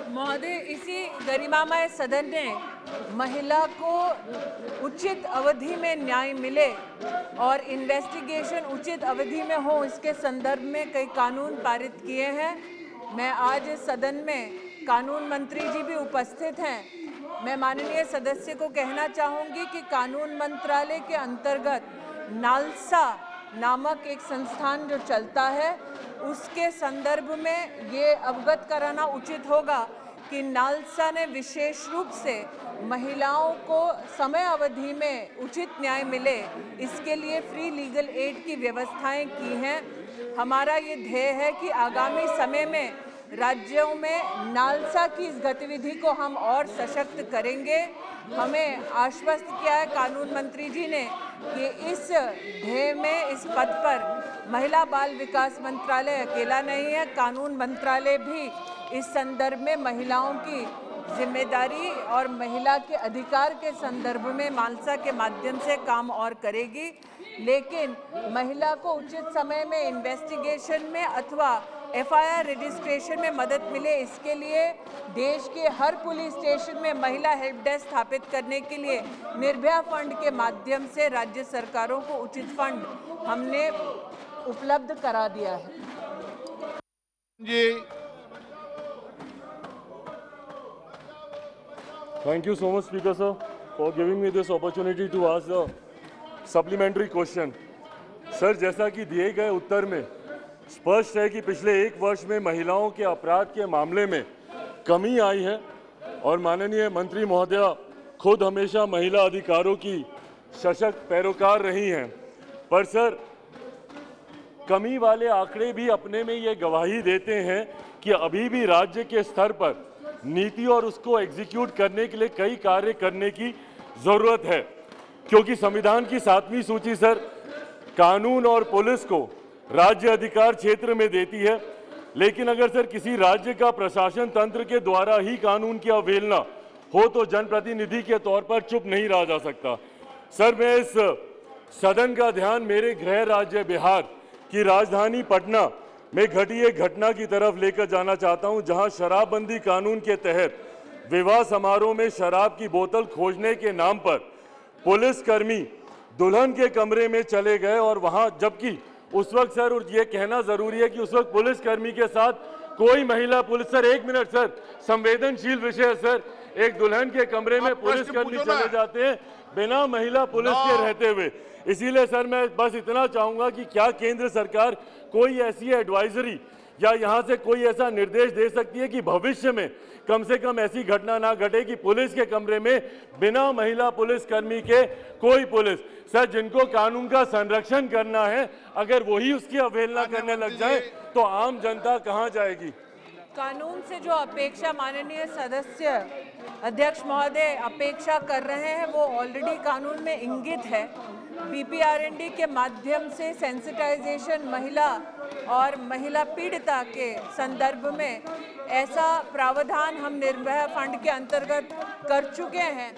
महोदय, इसी गरिमामय सदन ने महिला को उचित अवधि में न्याय मिले और इन्वेस्टिगेशन उचित अवधि में हो, इसके संदर्भ में कई कानून पारित किए हैं। मैं आज इस सदन में कानून मंत्री जी भी उपस्थित हैं। मैं माननीय सदस्य को कहना चाहूँगी कि कानून मंत्रालय के अंतर्गत नालसा नामक एक संस्थान जो चलता है, उसके संदर्भ में ये अवगत कराना उचित होगा कि नालसा ने विशेष रूप से महिलाओं को समय अवधि में उचित न्याय मिले, इसके लिए फ्री लीगल एड की व्यवस्थाएं की हैं। हमारा ये ध्येय है कि आगामी समय में राज्यों में नालसा की इस गतिविधि को हम और सशक्त करेंगे। हमें आश्वस्त किया है कानून मंत्री जी ने कि इस ध्येय में, इस पद पर महिला बाल विकास मंत्रालय अकेला नहीं है, कानून मंत्रालय भी इस संदर्भ में महिलाओं की जिम्मेदारी और महिला के अधिकार के संदर्भ में नालसा के माध्यम से काम और करेगी। लेकिन महिला को उचित समय में इन्वेस्टिगेशन में अथवा एफआईआर रजिस्ट्रेशन में मदद मिले, इसके लिए देश के हर पुलिस स्टेशन में महिला हेल्प डेस्क स्थापित करने के लिए निर्भया फंड के माध्यम से राज्य सरकारों को उचित फंड हमने उपलब्ध करा दिया है। जी, Thank you so much, Speaker sir, for giving me this opportunity to ask the supplementary question. Sir, जैसा कि दिए गए उत्तर में स्पष्ट है कि पिछले 1 वर्ष में महिलाओं के अपराध के मामले में कमी आई है और माननीय मंत्री महोदया खुद हमेशा महिला अधिकारों की सशक्त पैरोकार रही हैं। पर सर, कमी वाले आंकड़े भी अपने में ये गवाही देते हैं कि अभी भी राज्य के स्तर पर नीति और उसको एग्जीक्यूट करने के लिए कई कार्य करने की ज़रूरत है, क्योंकि संविधान की 7वीं सूची सर कानून और पुलिस को राज्य अधिकार क्षेत्र में देती है, लेकिन अगर सर किसी राज्य का प्रशासन तंत्र के द्वारा ही कानून की अवहेलना हो तो जनप्रतिनिधि के तौर पर चुप नहीं रहा जा सकता। सर, मैं इस सदन का ध्यान मेरे गृह राज्य बिहार की राजधानी पटना में घटी एक घटना की तरफ लेकर जाना चाहता हूं, जहां शराबबंदी कानून के तहत विवाह समारोह में शराब की बोतल खोजने के नाम पर पुलिसकर्मी दुल्हन के कमरे में चले गए और वहां, जबकि उस वक्त सर, और ये कहना जरूरी है कि उस वक्त पुलिसकर्मी के साथ कोई महिला पुलिस, सर 1 मिनट सर, संवेदनशील विषय है सर, एक दुल्हन के कमरे में पुलिसकर्मी चले जाते हैं बिना महिला पुलिस के रहते हुए। इसीलिए सर मैं बस इतना चाहूंगा कि क्या केंद्र सरकार कोई ऐसी एडवाइजरी या यहाँ से कोई ऐसा निर्देश दे सकती है कि भविष्य में कम से कम ऐसी घटना ना घटे कि पुलिस के कमरे में बिना महिला पुलिसकर्मी के कोई पुलिस, सर जिनको कानून का संरक्षण करना है, अगर वही उसकी अवहेलना करने लग जाए तो आम जनता कहाँ जाएगी? कानून से जो अपेक्षा माननीय सदस्य अध्यक्ष महोदय अपेक्षा कर रहे हैं वो ऑलरेडी कानून में इंगित है। बीपीआरएनडी के माध्यम से सेंसिटाइजेशन महिला और महिला पीड़िता के संदर्भ में ऐसा प्रावधान हम निर्भया फंड के अंतर्गत कर चुके हैं,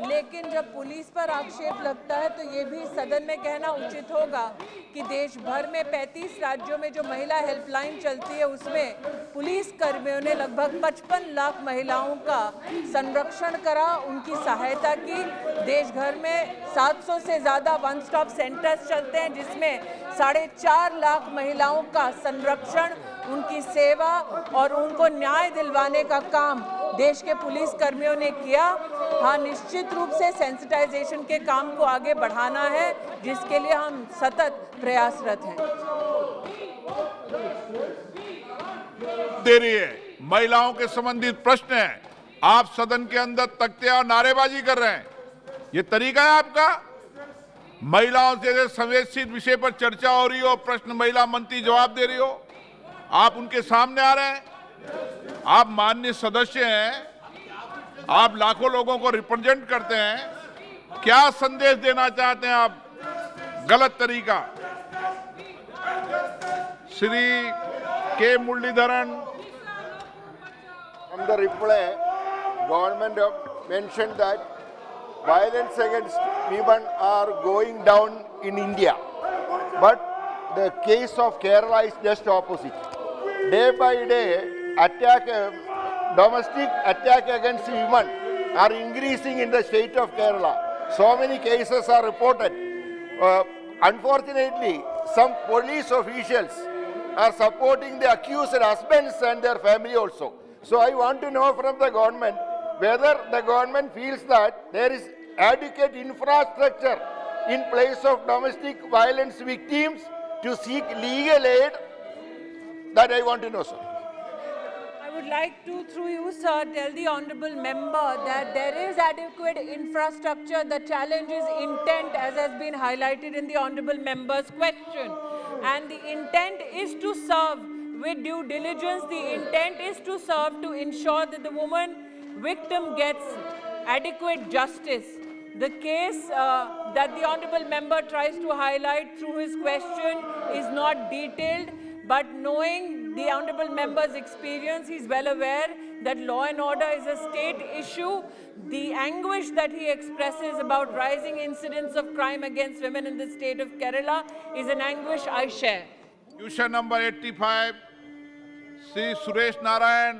लेकिन जब पुलिस पर आक्षेप लगता है तो ये भी सदन में कहना उचित होगा कि देश भर में 35 राज्यों में जो महिला हेल्पलाइन चलती है उसमें पुलिस कर्मियों ने लगभग 55 लाख महिलाओं का संरक्षण करा, उनकी सहायता की। देश भर में 700 से ज़्यादा वन स्टॉप सेंटर्स चलते हैं जिसमें 4.5 लाख महिलाओं का संरक्षण, उनकी सेवा और उनको न्याय दिलवाने का काम देश के पुलिस कर्मियों ने किया। हाँ, निश्चित रूप से सेंसिटाइजेशन के काम को आगे बढ़ाना है, जिसके लिए हम सतत प्रयासरत हैं। दे रही है महिलाओं के संबंधित प्रश्न है, आप सदन के अंदर तख्ते और नारेबाजी कर रहे हैं, ये तरीका है आपका? महिलाओं से संवेदनशील विषय पर चर्चा हो रही हो, प्रश्न महिला मंत्री जवाब दे रही हो, आप उनके सामने आ रहे हैं। आप माननीय सदस्य हैं, आप लाखों लोगों को रिप्रेजेंट करते हैं, क्या संदेश देना चाहते हैं आप? गलत तरीका। श्री के Muraleedharan. From the reply, government have mentioned that violence against women are going down in India, but the case of Kerala is just opposite. Day by day, domestic attack against women are increasing in the state of Kerala. So many cases are reported. Unfortunately, some police officials are supporting the accused husbands and their family also. So I want to know from the government whether the government feels that there is adequate infrastructure in place of domestic violence victims to seek legal aid. That I want to know, sir. I would like to, through you, sir, tell the honourable member that there is adequate infrastructure. The challenge is intent, as has been highlighted in the honourable member's question. And the intent is to serve with due diligence. The intent is to serve to ensure that the woman victim gets adequate justice. The case that the honorable member tries to highlight through his question is not detailed, but knowing the honorable member's experience, he's well aware that law and order is a state issue. The anguish that he expresses about rising incidents of crime against women in the state of Kerala is an anguish I share. Question number 85, Sri Suresh Narayan.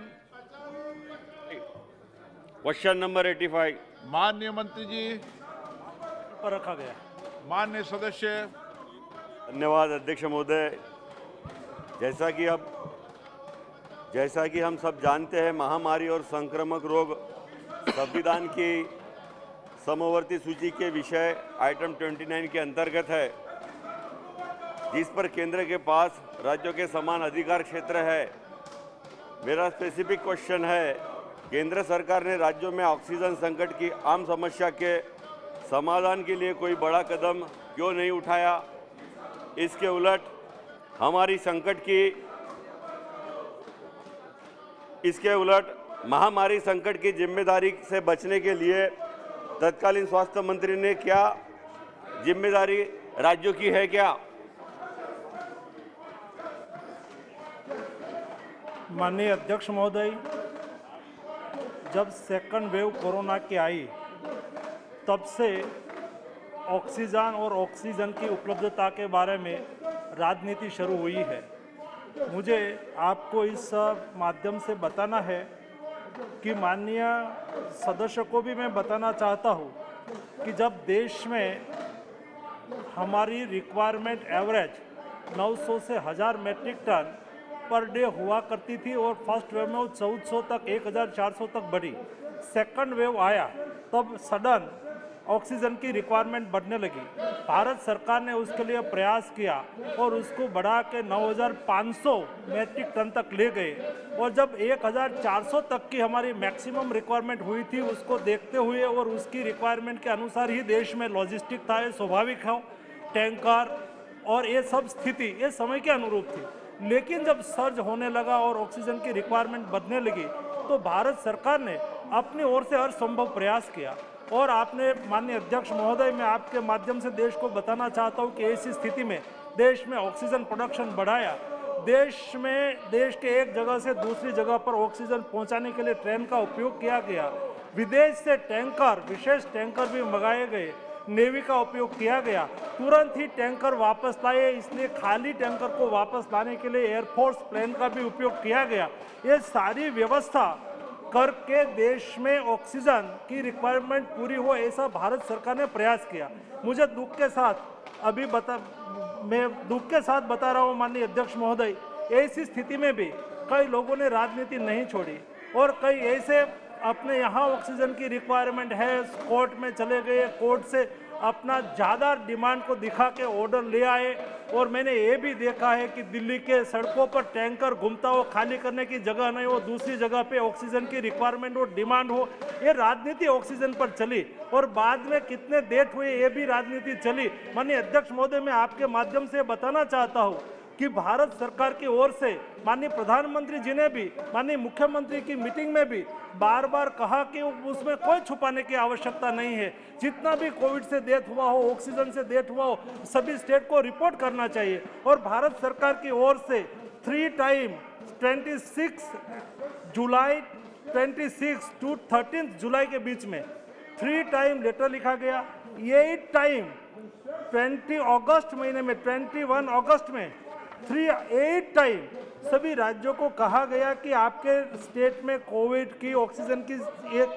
Question number 85 माननीय मंत्री जी पर रखा गया। माननीय सदस्य। धन्यवाद अध्यक्ष महोदय। जैसा कि हम सब जानते हैं, महामारी और संक्रामक रोग संविधान की समवर्ती सूची के विषय आइटम 29 के अंतर्गत है, जिस पर केंद्र के पास राज्यों के समान अधिकार क्षेत्र है। मेरा स्पेसिफिक क्वेश्चन है, केंद्र सरकार ने राज्यों में ऑक्सीजन संकट की आम समस्या के समाधान के लिए कोई बड़ा कदम क्यों नहीं उठाया? इसके उलट महामारी संकट की जिम्मेदारी से बचने के लिए तत्कालीन स्वास्थ्य मंत्री ने क्या जिम्मेदारी राज्यों की है क्या? माननीय अध्यक्ष महोदय, जब सेकंड वेव कोरोना की आई तब से ऑक्सीजन और ऑक्सीजन की उपलब्धता के बारे में राजनीति शुरू हुई है। मुझे आपको इस माध्यम से बताना है कि माननीय सदस्य को भी मैं बताना चाहता हूँ कि जब देश में हमारी रिक्वायरमेंट एवरेज 900 से 1000 मैट्रिक टन पर डे हुआ करती थी और फर्स्ट वेव में वो 1400 तक 1400 तक बढ़ी। सेकंड वेव आया तब सडन ऑक्सीजन की रिक्वायरमेंट बढ़ने लगी। भारत सरकार ने उसके लिए प्रयास किया और उसको बढ़ा के 9500 मैट्रिक टन तक ले गए, और जब 1400 तक की हमारी मैक्सिमम रिक्वायरमेंट हुई थी, उसको देखते हुए और उसकी रिक्वायरमेंट के अनुसार ही देश में लॉजिस्टिक था, ये स्वाभाविक है, टैंकर और ये सब स्थिति ये समय के अनुरूप थी। लेकिन जब सर्ज होने लगा और ऑक्सीजन की रिक्वायरमेंट बढ़ने लगी तो भारत सरकार ने अपनी ओर से हर संभव प्रयास किया। और आपने माननीय अध्यक्ष महोदय, मैं आपके माध्यम से देश को बताना चाहता हूं कि ऐसी स्थिति में देश में ऑक्सीजन प्रोडक्शन बढ़ाया। देश के एक जगह से दूसरी जगह पर ऑक्सीजन पहुंचाने के लिए ट्रेन का उपयोग किया गया। विदेश से टैंकर, विशेष टैंकर भी मंगाए गए, नेवी का उपयोग किया गया। तुरंत ही टैंकर वापस लाए, इसलिए खाली टैंकर को वापस लाने के लिए एयरफोर्स प्लेन का भी उपयोग किया गया। ये सारी व्यवस्था करके देश में ऑक्सीजन की रिक्वायरमेंट पूरी हो, ऐसा भारत सरकार ने प्रयास किया। मुझे दुख के साथ बता रहा हूँ माननीय अध्यक्ष महोदय, ऐसी स्थिति में भी कई लोगों ने राजनीति नहीं छोड़ी और कई ऐसे अपने यहाँ ऑक्सीजन की रिक्वायरमेंट है, कोर्ट में चले गए, कोर्ट से अपना ज़्यादा डिमांड को दिखा के ऑर्डर ले आए। और मैंने ये भी देखा है कि दिल्ली के सड़कों पर टैंकर घूमता हो, खाली करने की जगह नहीं हो, दूसरी जगह पे ऑक्सीजन की रिक्वायरमेंट हो, डिमांड हो, ये राजनीति ऑक्सीजन पर चली और बाद में कितने डेथ हुए ये भी राजनीति चली। माननीय अध्यक्ष महोदय, मैं आपके माध्यम से बताना चाहता हूँ कि भारत सरकार की ओर से माननीय प्रधानमंत्री जी ने भी माननीय मुख्यमंत्री की मीटिंग में भी बार बार कहा कि उसमें कोई छुपाने की आवश्यकता नहीं है। जितना भी कोविड से डेथ हुआ हो, ऑक्सीजन से डेथ हुआ हो, सभी स्टेट को रिपोर्ट करना चाहिए। और भारत सरकार की ओर से 3 टाइम 26 जुलाई 26 टू 13 जुलाई के बीच में 3 टाइम लेटर लिखा गया। 8 टाइम 20 अगस्त महीने में 21 अगस्त में 8 टाइम सभी राज्यों को कहा गया कि आपके स्टेट में कोविड की ऑक्सीजन की एक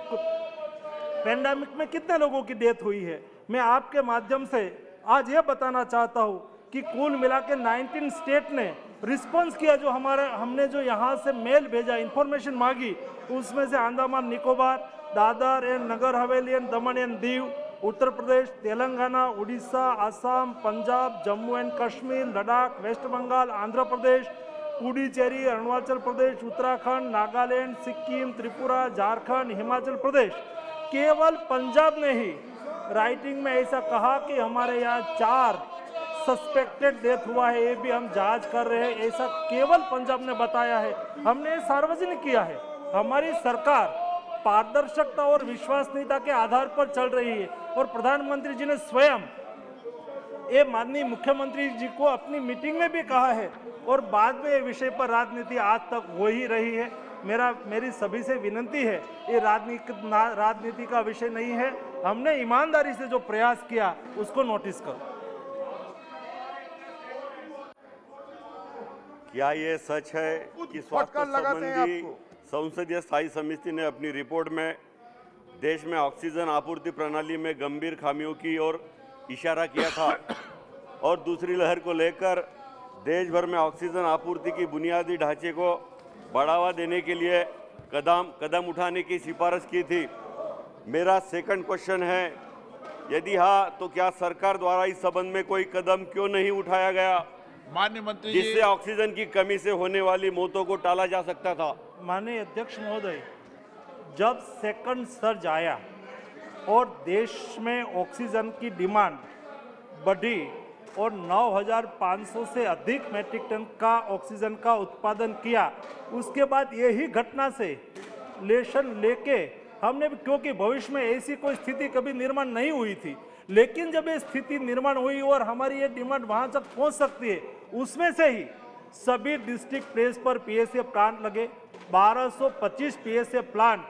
पेंडेमिक में कितने लोगों की डेथ हुई है। मैं आपके माध्यम से आज ये बताना चाहता हूँ कि कुल मिला के 19 स्टेट ने रिस्पॉन्स किया। जो हमने जो यहाँ से मेल भेजा, इंफॉर्मेशन मांगी, उसमें से Andaman Nicobar, Dadra and Nagar Haveli and Daman and Diu, Uttar Pradesh, Telangana, Orissa, Assam, Punjab, Jammu and Kashmir, Ladakh, West Bengal, Andhra Pradesh, Puducherry, Arunachal Pradesh, Uttarakhand, Nagaland, Sikkim, Tripura, Jharkhand, Himachal Pradesh. केवल पंजाब ने ही राइटिंग में ऐसा कहा कि हमारे यहाँ 4 सस्पेक्टेड डेथ हुआ है, ये भी हम जांच कर रहे हैं, ऐसा केवल पंजाब ने बताया है। हमने सार्वजनिक किया है। हमारी सरकार पारदर्शिता और विश्वसनीयता के आधार पर चल रही है और प्रधानमंत्री जी ने स्वयं ये माननीय मुख्यमंत्री जी को अपनी मीटिंग में भी कहा है और बाद में ये विषय पर राजनीति आज तक हो ही रही है। मेरी सभी से विनती है, ये राजनीति का विषय नहीं है। हमने ईमानदारी से जो प्रयास किया उसको नोटिस करो। क्या ये सच है कि स्वास्थ्य संबंधी संसदीय स्थायी समिति ने अपनी रिपोर्ट में देश में ऑक्सीजन आपूर्ति प्रणाली में गंभीर खामियों की ओर इशारा किया था और दूसरी लहर को लेकर देश भर में ऑक्सीजन आपूर्ति की बुनियादी ढांचे को बढ़ावा देने के लिए कदम उठाने की सिफारिश की थी? मेरा सेकंड क्वेश्चन है, यदि हाँ तो क्या सरकार द्वारा इस संबंध में कोई कदम क्यों नहीं उठाया गया माननीय मंत्री जी, जिससे ऑक्सीजन की कमी से होने वाली मौतों को टाला जा सकता था? माननीय अध्यक्ष महोदय, जब सेकंड सर्ज आया और देश में ऑक्सीजन की डिमांड बढ़ी और 9,500 से अधिक मैट्रिक टन का ऑक्सीजन का उत्पादन किया, उसके बाद यही घटना से लेशन लेके हमने, क्योंकि भविष्य में ऐसी कोई स्थिति कभी निर्माण नहीं हुई थी, लेकिन जब ये स्थिति निर्माण हुई और हमारी ये डिमांड वहां तक पहुंच सकती है, उसमें से ही सभी डिस्ट्रिक्ट प्लेस पर पीएसए प्लांट लगे। 1225 पीएसए प्लांट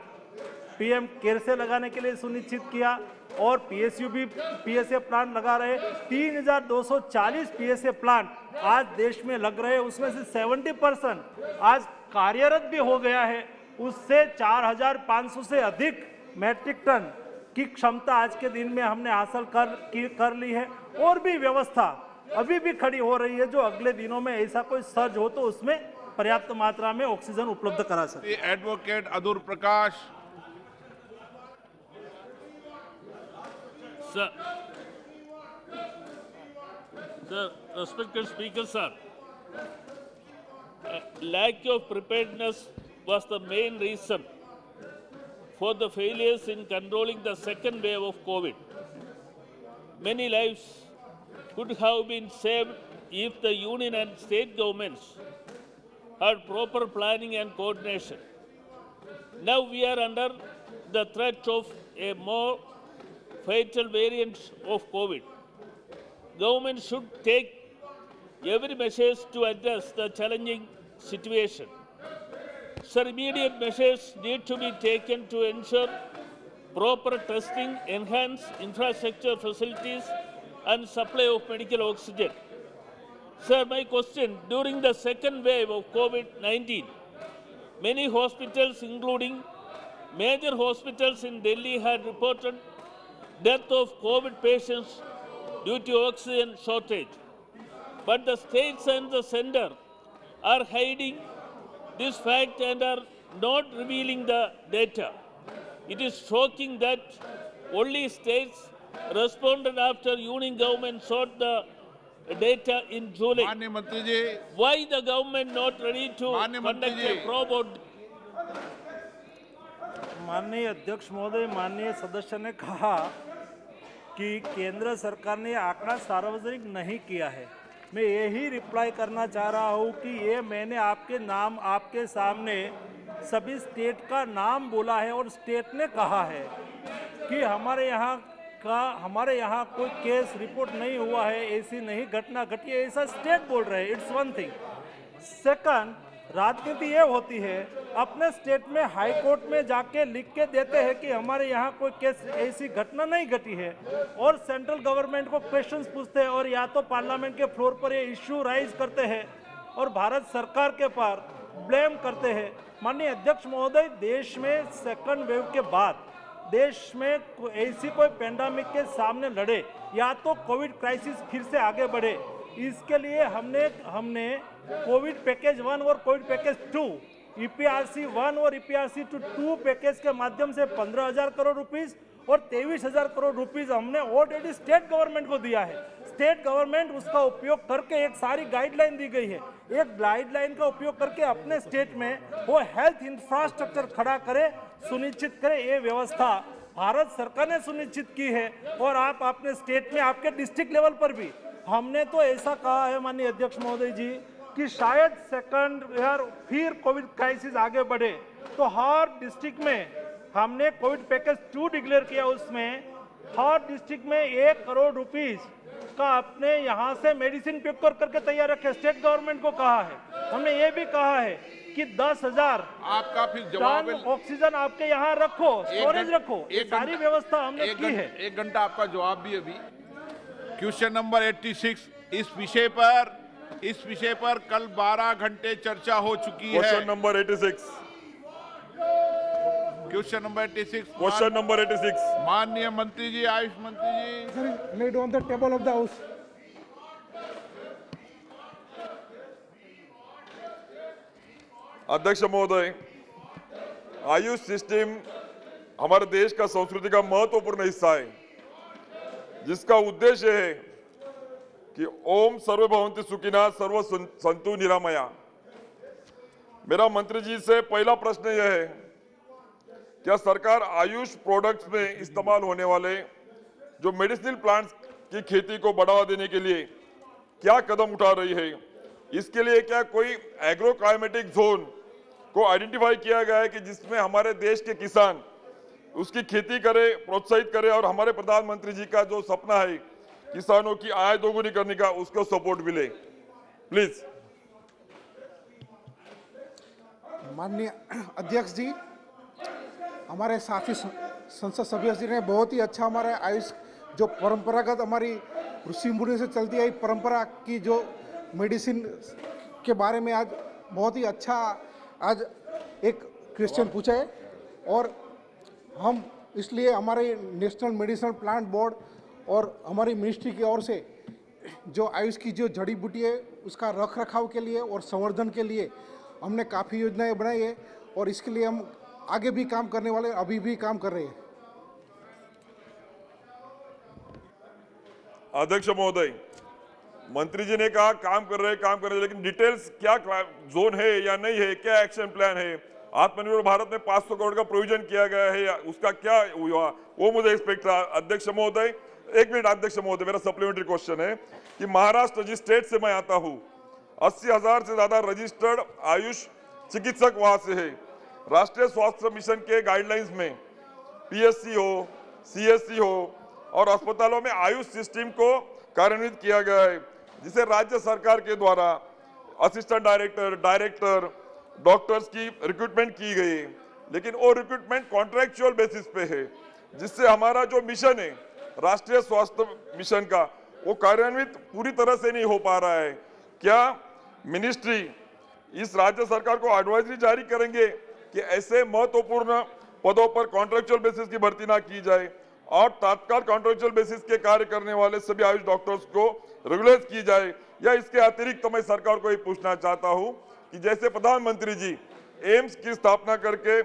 पीएम केयर से लगाने के लिए सुनिश्चित किया और पीएसयू भी पीएसए प्लांट लगा रहे। 3,240 पीएसए प्लांट आज देश में लग रहे हैं, उसमें से 70% आज कार्यरत भी हो गया है। उससे 4,500 से अधिक मैट्रिक टन की क्षमता आज के दिन में हमने हासिल कर ली है और भी व्यवस्था अभी भी खड़ी हो रही है, जो अगले दिनों में ऐसा कोई सर्ज हो तो उसमें पर्याप्त मात्रा में ऑक्सीजन उपलब्ध करा सके। Advocate Adoor Prakash. Sir, respected Speaker, sir, lack of preparedness was the main reason for the failures in controlling the second wave of COVID. Many lives could have been saved if the union and state governments had proper planning and coordination. Now we are under the threat of a more fatal variant of COVID. Government should take every measures to address the challenging situation. Sir, immediate measures need to be taken to ensure proper testing, enhance infrastructure facilities and supply of medical oxygen. Sir, my question, during the second wave of COVID-19, many hospitals, including major hospitals in Delhi, had reported death of COVID patients due to oxygen shortage. But the states and the center are hiding this fact and are not revealing the data. It is shocking that only states responded after union government sought the data in July. Why the government not ready to conduct a probe audit? माननीय अध्यक्ष महोदय, माननीय सदस्य ने कहा कि केंद्र सरकार ने आंकड़ा सार्वजनिक नहीं किया है। मैं यही रिप्लाई करना चाह रहा हूँ कि ये मैंने आपके सामने सभी स्टेट का नाम बोला है और स्टेट ने कहा है कि हमारे यहाँ कोई केस रिपोर्ट नहीं हुआ है, ऐसी नहीं घटना घटी है, ऐसा स्टेट बोल रहे हैं। It's one thing. सेकंड, राजनीति ये होती है, अपने स्टेट में हाई कोर्ट में जाके लिख के देते हैं कि हमारे यहाँ कोई केस ऐसी घटना नहीं घटी है और सेंट्रल गवर्नमेंट को क्वेश्चंस पूछते हैं और या तो पार्लियामेंट के फ्लोर पर ये इश्यू राइज करते हैं और भारत सरकार के पार ब्लेम करते हैं। माननीय अध्यक्ष महोदय, देश में सेकंड वेव के बाद देश में ऐसी कोई पेंडेमिक के सामने लड़े या तो कोविड क्राइसिस फिर से आगे बढ़े, इसके लिए हमने कोविड पैकेज 1 और कोविड पैकेज 2, ईपीआरसी 1 और ईपीआरसी 2 पैकेज के माध्यम से 15,000 करोड़ रुपीस और 23,000 करोड़ रुपीस हमने ऑलरेडी स्टेट गवर्नमेंट को दिया है। स्टेट गवर्नमेंट उसका उपयोग करके एक सारी गाइडलाइन दी गई है, एक गाइडलाइन का उपयोग करके अपने स्टेट में वो हेल्थ इंफ्रास्ट्रक्चर खड़ा करे, सुनिश्चित करे। ये व्यवस्था भारत सरकार ने सुनिश्चित की है और आप अपने स्टेट में आपके डिस्ट्रिक्ट लेवल पर भी हमने तो ऐसा कहा है माननीय अध्यक्ष महोदय जी कि शायद सेकंड ईयर फिर कोविड क्राइसिस आगे बढ़े तो हर डिस्ट्रिक्ट में हमने कोविड पैकेज 2 डिक्लेयर किया। उसमें हर डिस्ट्रिक्ट में 1 करोड़ रुपीस का अपने यहाँ से मेडिसिन प्रोक्योर करके तैयार रखे। स्टेट गवर्नमेंट को कहा है, हमने ये भी कहा है कि 10,000 आपका फिर जवाब टन ऑक्सीजन आपके यहाँ रखो, स्टोरेज रखो, ये सारी व्यवस्था हमने की है। 1 घंटा आपका जवाब भी अभी। क्वेश्चन नंबर 86 इस विषय पर कल 12 घंटे चर्चा हो चुकी है। Question number 86। Question number 86। Question number 86। माननीय मंत्री जी, आयुष मंत्री जी। laid on the table of the house. अध्यक्ष महोदय, आयुष सिस्टम हमारे देश का संस्कृति का महत्वपूर्ण हिस्सा है, जिसका उद्देश्य है कि ओम सर्वे भवन्तु सुखिनः सर्व सन्तु निरामया। मेरा मंत्री जी से पहला प्रश्न यह है, क्या सरकार आयुष प्रोडक्ट्स में इस्तेमाल होने वाले जो मेडिसिनल प्लांट्स की खेती को बढ़ावा देने के लिए क्या कदम उठा रही है? इसके लिए क्या कोई एग्रो क्लाइमेटिक जोन को आइडेंटिफाई किया गया है कि जिसमें हमारे देश के किसान उसकी खेती करे, प्रोत्साहित करे और हमारे प्रधानमंत्री जी का जो सपना है किसानों की आय दोगुनी करने का, उसको सपोर्ट मिले? प्लीज। माननीय अध्यक्ष जी, हमारे साथी संसद सभ्य जी ने बहुत ही अच्छा हमारे आयुष जो परंपरागत हमारी ऋषि मुनि से चलती आई परंपरा की जो मेडिसिन के बारे में आज बहुत ही अच्छा आज एक क्वेश्चन पूछा है। और हम इसलिए हमारे नेशनल मेडिसिनल प्लांट बोर्ड और हमारी मिनिस्ट्री की ओर से जो आयुष की जो जड़ी बूटी है उसका रख रखाव के लिए और संवर्धन के लिए हमने काफ़ी योजनाएं बनाई है और इसके लिए हम आगे भी काम करने वाले, अभी भी काम कर रहे हैं। अध्यक्ष महोदय, मंत्री जी ने कहा काम कर रहे हैं, लेकिन डिटेल्स क्या जोन है या नहीं है, क्या एक्शन प्लान है? आत्मनिर्भर भारत में 500 करोड़ का प्रोविजन किया गया है या उसका क्या हुआ, वो मुझे एक्सपेक्ट था। अध्यक्ष महोदय, 1 मिनट अध्यक्ष महोदय, मेरा सप्लीमेंट्री क्वेश्चन है कि महाराष्ट्र जिस स्टेट से मैं आता हूँ 80,000 से ज्यादा रजिस्टर्ड आयुष चिकित्सक वहां से है। राष्ट्रीय स्वास्थ्य मिशन के गाइडलाइंस में पीएससी हो, सीएससी हो और अस्पतालों में आयुष सिस्टम को कार्यान्वित किया गया है, जिसे राज्य सरकार के द्वारा असिस्टेंट डायरेक्टर, डॉक्टर्स की रिक्रूटमेंट की गई है, लेकिन वो रिक्रूटमेंट कॉन्ट्रैक्चुअल बेसिस पे है, जिससे हमारा जो मिशन है राष्ट्रीय स्वास्थ्य मिशन का, वो कार्यान्वित पूरी तरह से नहीं हो पा रहा है। क्या मिनिस्ट्री इस राज्य सरकार को एडवाइजरी जारी करेंगे कि ऐसे महत्वपूर्ण पदों पर कॉन्ट्रैक्चुअल बेसिस की भर्ती ना की जाए और तत्काल कॉन्ट्रैक्चुअल बेसिस के कार्य करने वाले सभी आयुष डॉक्टर्स को रेगुलराइज की जाए? या इसके अतिरिक्त मैं सरकार को ये पूछना चाहता हूं कि जैसे प्रधानमंत्री जी एम्स की स्थापना करके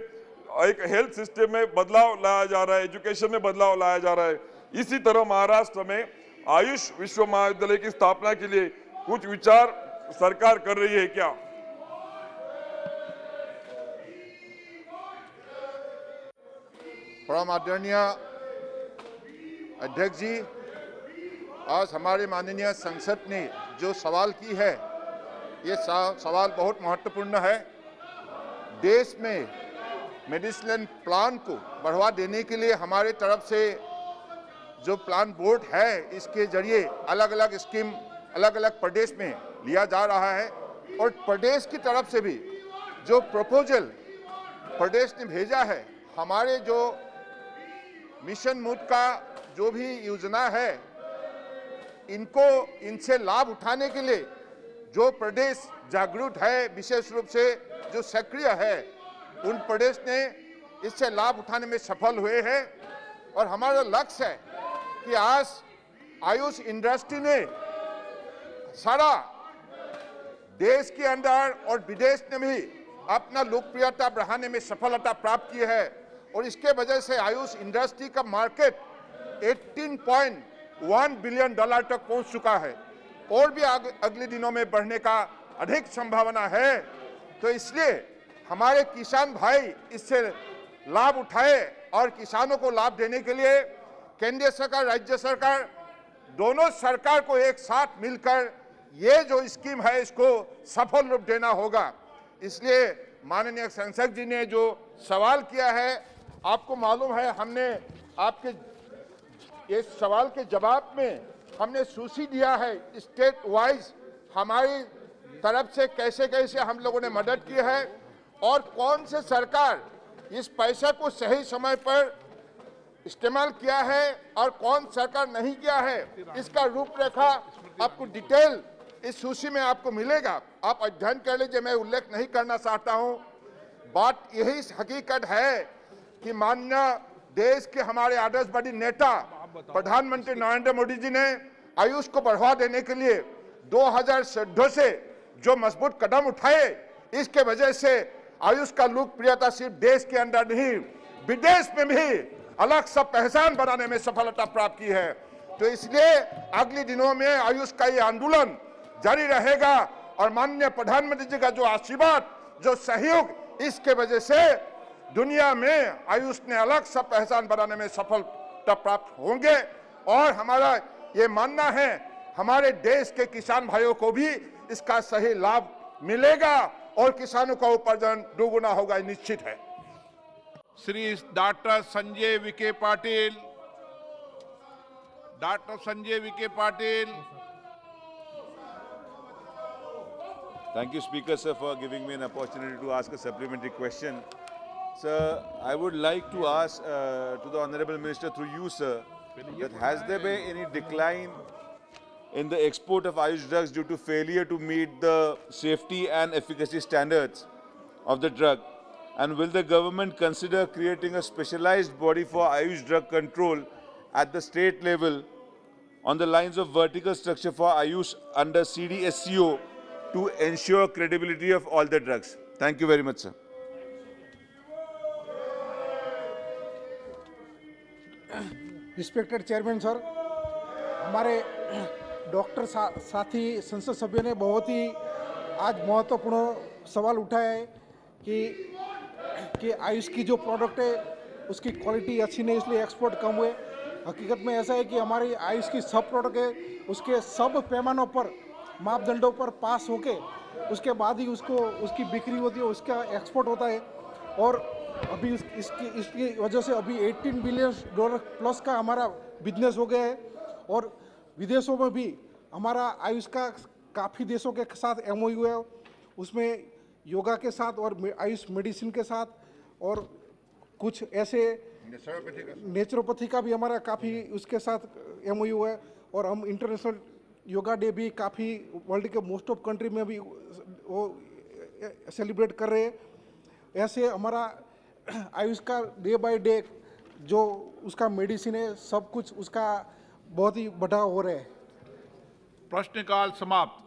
एक हेल्थ सिस्टम में बदलाव लाया जा रहा है, एजुकेशन में बदलाव लाया जा रहा है, इसी तरह महाराष्ट्र में आयुष विश्वविद्यालय की स्थापना के लिए कुछ विचार सरकार कर रही है क्या? परम आदरणीय अध्यक्ष जी, आज हमारे माननीय संसद ने जो सवाल की है, ये सवाल बहुत महत्वपूर्ण है। देश में मेडिसिनल प्लान को बढ़ावा देने के लिए हमारे तरफ से जो प्लान बोर्ड है, इसके जरिए अलग अलग स्कीम अलग अलग प्रदेश में लिया जा रहा है और प्रदेश की तरफ से भी जो प्रपोजल प्रदेश ने भेजा है, हमारे जो मिशन मोड का जो भी योजना है, इनसे लाभ उठाने के लिए जो प्रदेश जागरूक है, विशेष रूप से जो सक्रिय है, उन प्रदेश ने इससे लाभ उठाने में सफल हुए हैं। और हमारा लक्ष्य है कि आज आयुष इंडस्ट्री ने सारा देश के अंदर और विदेश में भी अपना लोकप्रियता बढ़ाने में सफलता प्राप्त की है और इसके वजह से आयुष इंडस्ट्री का मार्केट 18.1 बिलियन डॉलर तक पहुंच चुका है और भी अगले दिनों में बढ़ने का अधिक संभावना है। तो इसलिए हमारे किसान भाई इससे लाभ उठाए और किसानों को लाभ देने के लिए केंद्र सरकार, राज्य सरकार दोनों सरकार को एक साथ मिलकर ये जो स्कीम है इसको सफल रूप देना होगा। इसलिए माननीय संसद जी ने जो सवाल किया है, आपको मालूम है हमने आपके इस सवाल के जवाब में हमने सूची दिया है स्टेट वाइज हमारी तरफ से कैसे कैसे हम लोगों ने मदद की है और कौन से सरकार इस पैसे को सही समय पर इस्तेमाल किया है और कौन सरकार नहीं किया है, इसका रूपरेखा आपको डिटेल इस सूची में आपको मिलेगा। आप अध्ययन कर लीजिए, मैं उल्लेख नहीं करना चाहता हूं। बात यही हकीकत है कि माननीय देश के हमारे आदर्शवादी नेता प्रधानमंत्री नरेंद्र मोदी जी ने आयुष को बढ़ावा देने के लिए 2014 से जो मजबूत कदम उठाए, इसके वजह से आयुष का लोकप्रियता सिर्फ देश के अंदर नहीं विदेश में भी अलग सा पहचान बनाने में सफलता प्राप्त की है। तो इसलिए अगले दिनों में आयुष का ये आंदोलन जारी रहेगा और माननीय प्रधानमंत्री जी का जो आशीर्वाद, जो सहयोग, इसके वजह से दुनिया में आयुष ने अलग सा पहचान बनाने में सफलता प्राप्त होंगे। और हमारा ये मानना है हमारे देश के किसान भाइयों को भी इसका सही लाभ मिलेगा और किसानों का उपार्जन दोगुना होगा, निश्चित है। Shri doctor Sanjay Vikhe Patil, doctor Sanjay Vikhe Patil. Thank you, Speaker, sir, for giving me an opportunity to ask a supplementary question. Sir, I would like to ask to the Honorable Minister through you, sir, that has there been any decline in the export of Ayush drugs due to failure to meet the safety and efficacy standards of the drug? And will the government consider creating a specialized body for Ayush drug control at the state level on the lines of vertical structure for Ayush under CDSCO to ensure credibility of all the drugs? Thank you very much, sir. Respected chairman sir, हमारे doctor साथी संसद सभ्य ने बहुत ही आज महत्वपूर्ण सवाल उठाया है कि आयुष की जो प्रोडक्ट है उसकी क्वालिटी अच्छी नहीं, इसलिए एक्सपोर्ट कम हुए। हकीकत में ऐसा है कि हमारी आयुष की सब प्रोडक्ट है उसके सब पैमानों पर, मापदंडों पर पास होके उसके बाद ही उसकी बिक्री होती है, उसका एक्सपोर्ट होता है। और अभी इसकी वजह से अभी $18 बिलियन प्लस का हमारा बिजनेस हो गया है। और विदेशों में भी हमारा आयुष का काफ़ी देशों के साथ MOU है, उसमें योगा के साथ और आयुष मेडिसिन के साथ और कुछ ऐसे नेचुरोपैथी का भी हमारा काफ़ी उसके साथ MOU है। और हम इंटरनेशनल योगा डे भी काफ़ी वर्ल्ड के मोस्ट ऑफ कंट्री में भी वो सेलिब्रेट कर रहे हैं। ऐसे हमारा आयुष का डे बाय डे जो उसका मेडिसिन है सब कुछ उसका बहुत ही बढ़ावा हो रहा है। प्रश्नकाल समाप्त।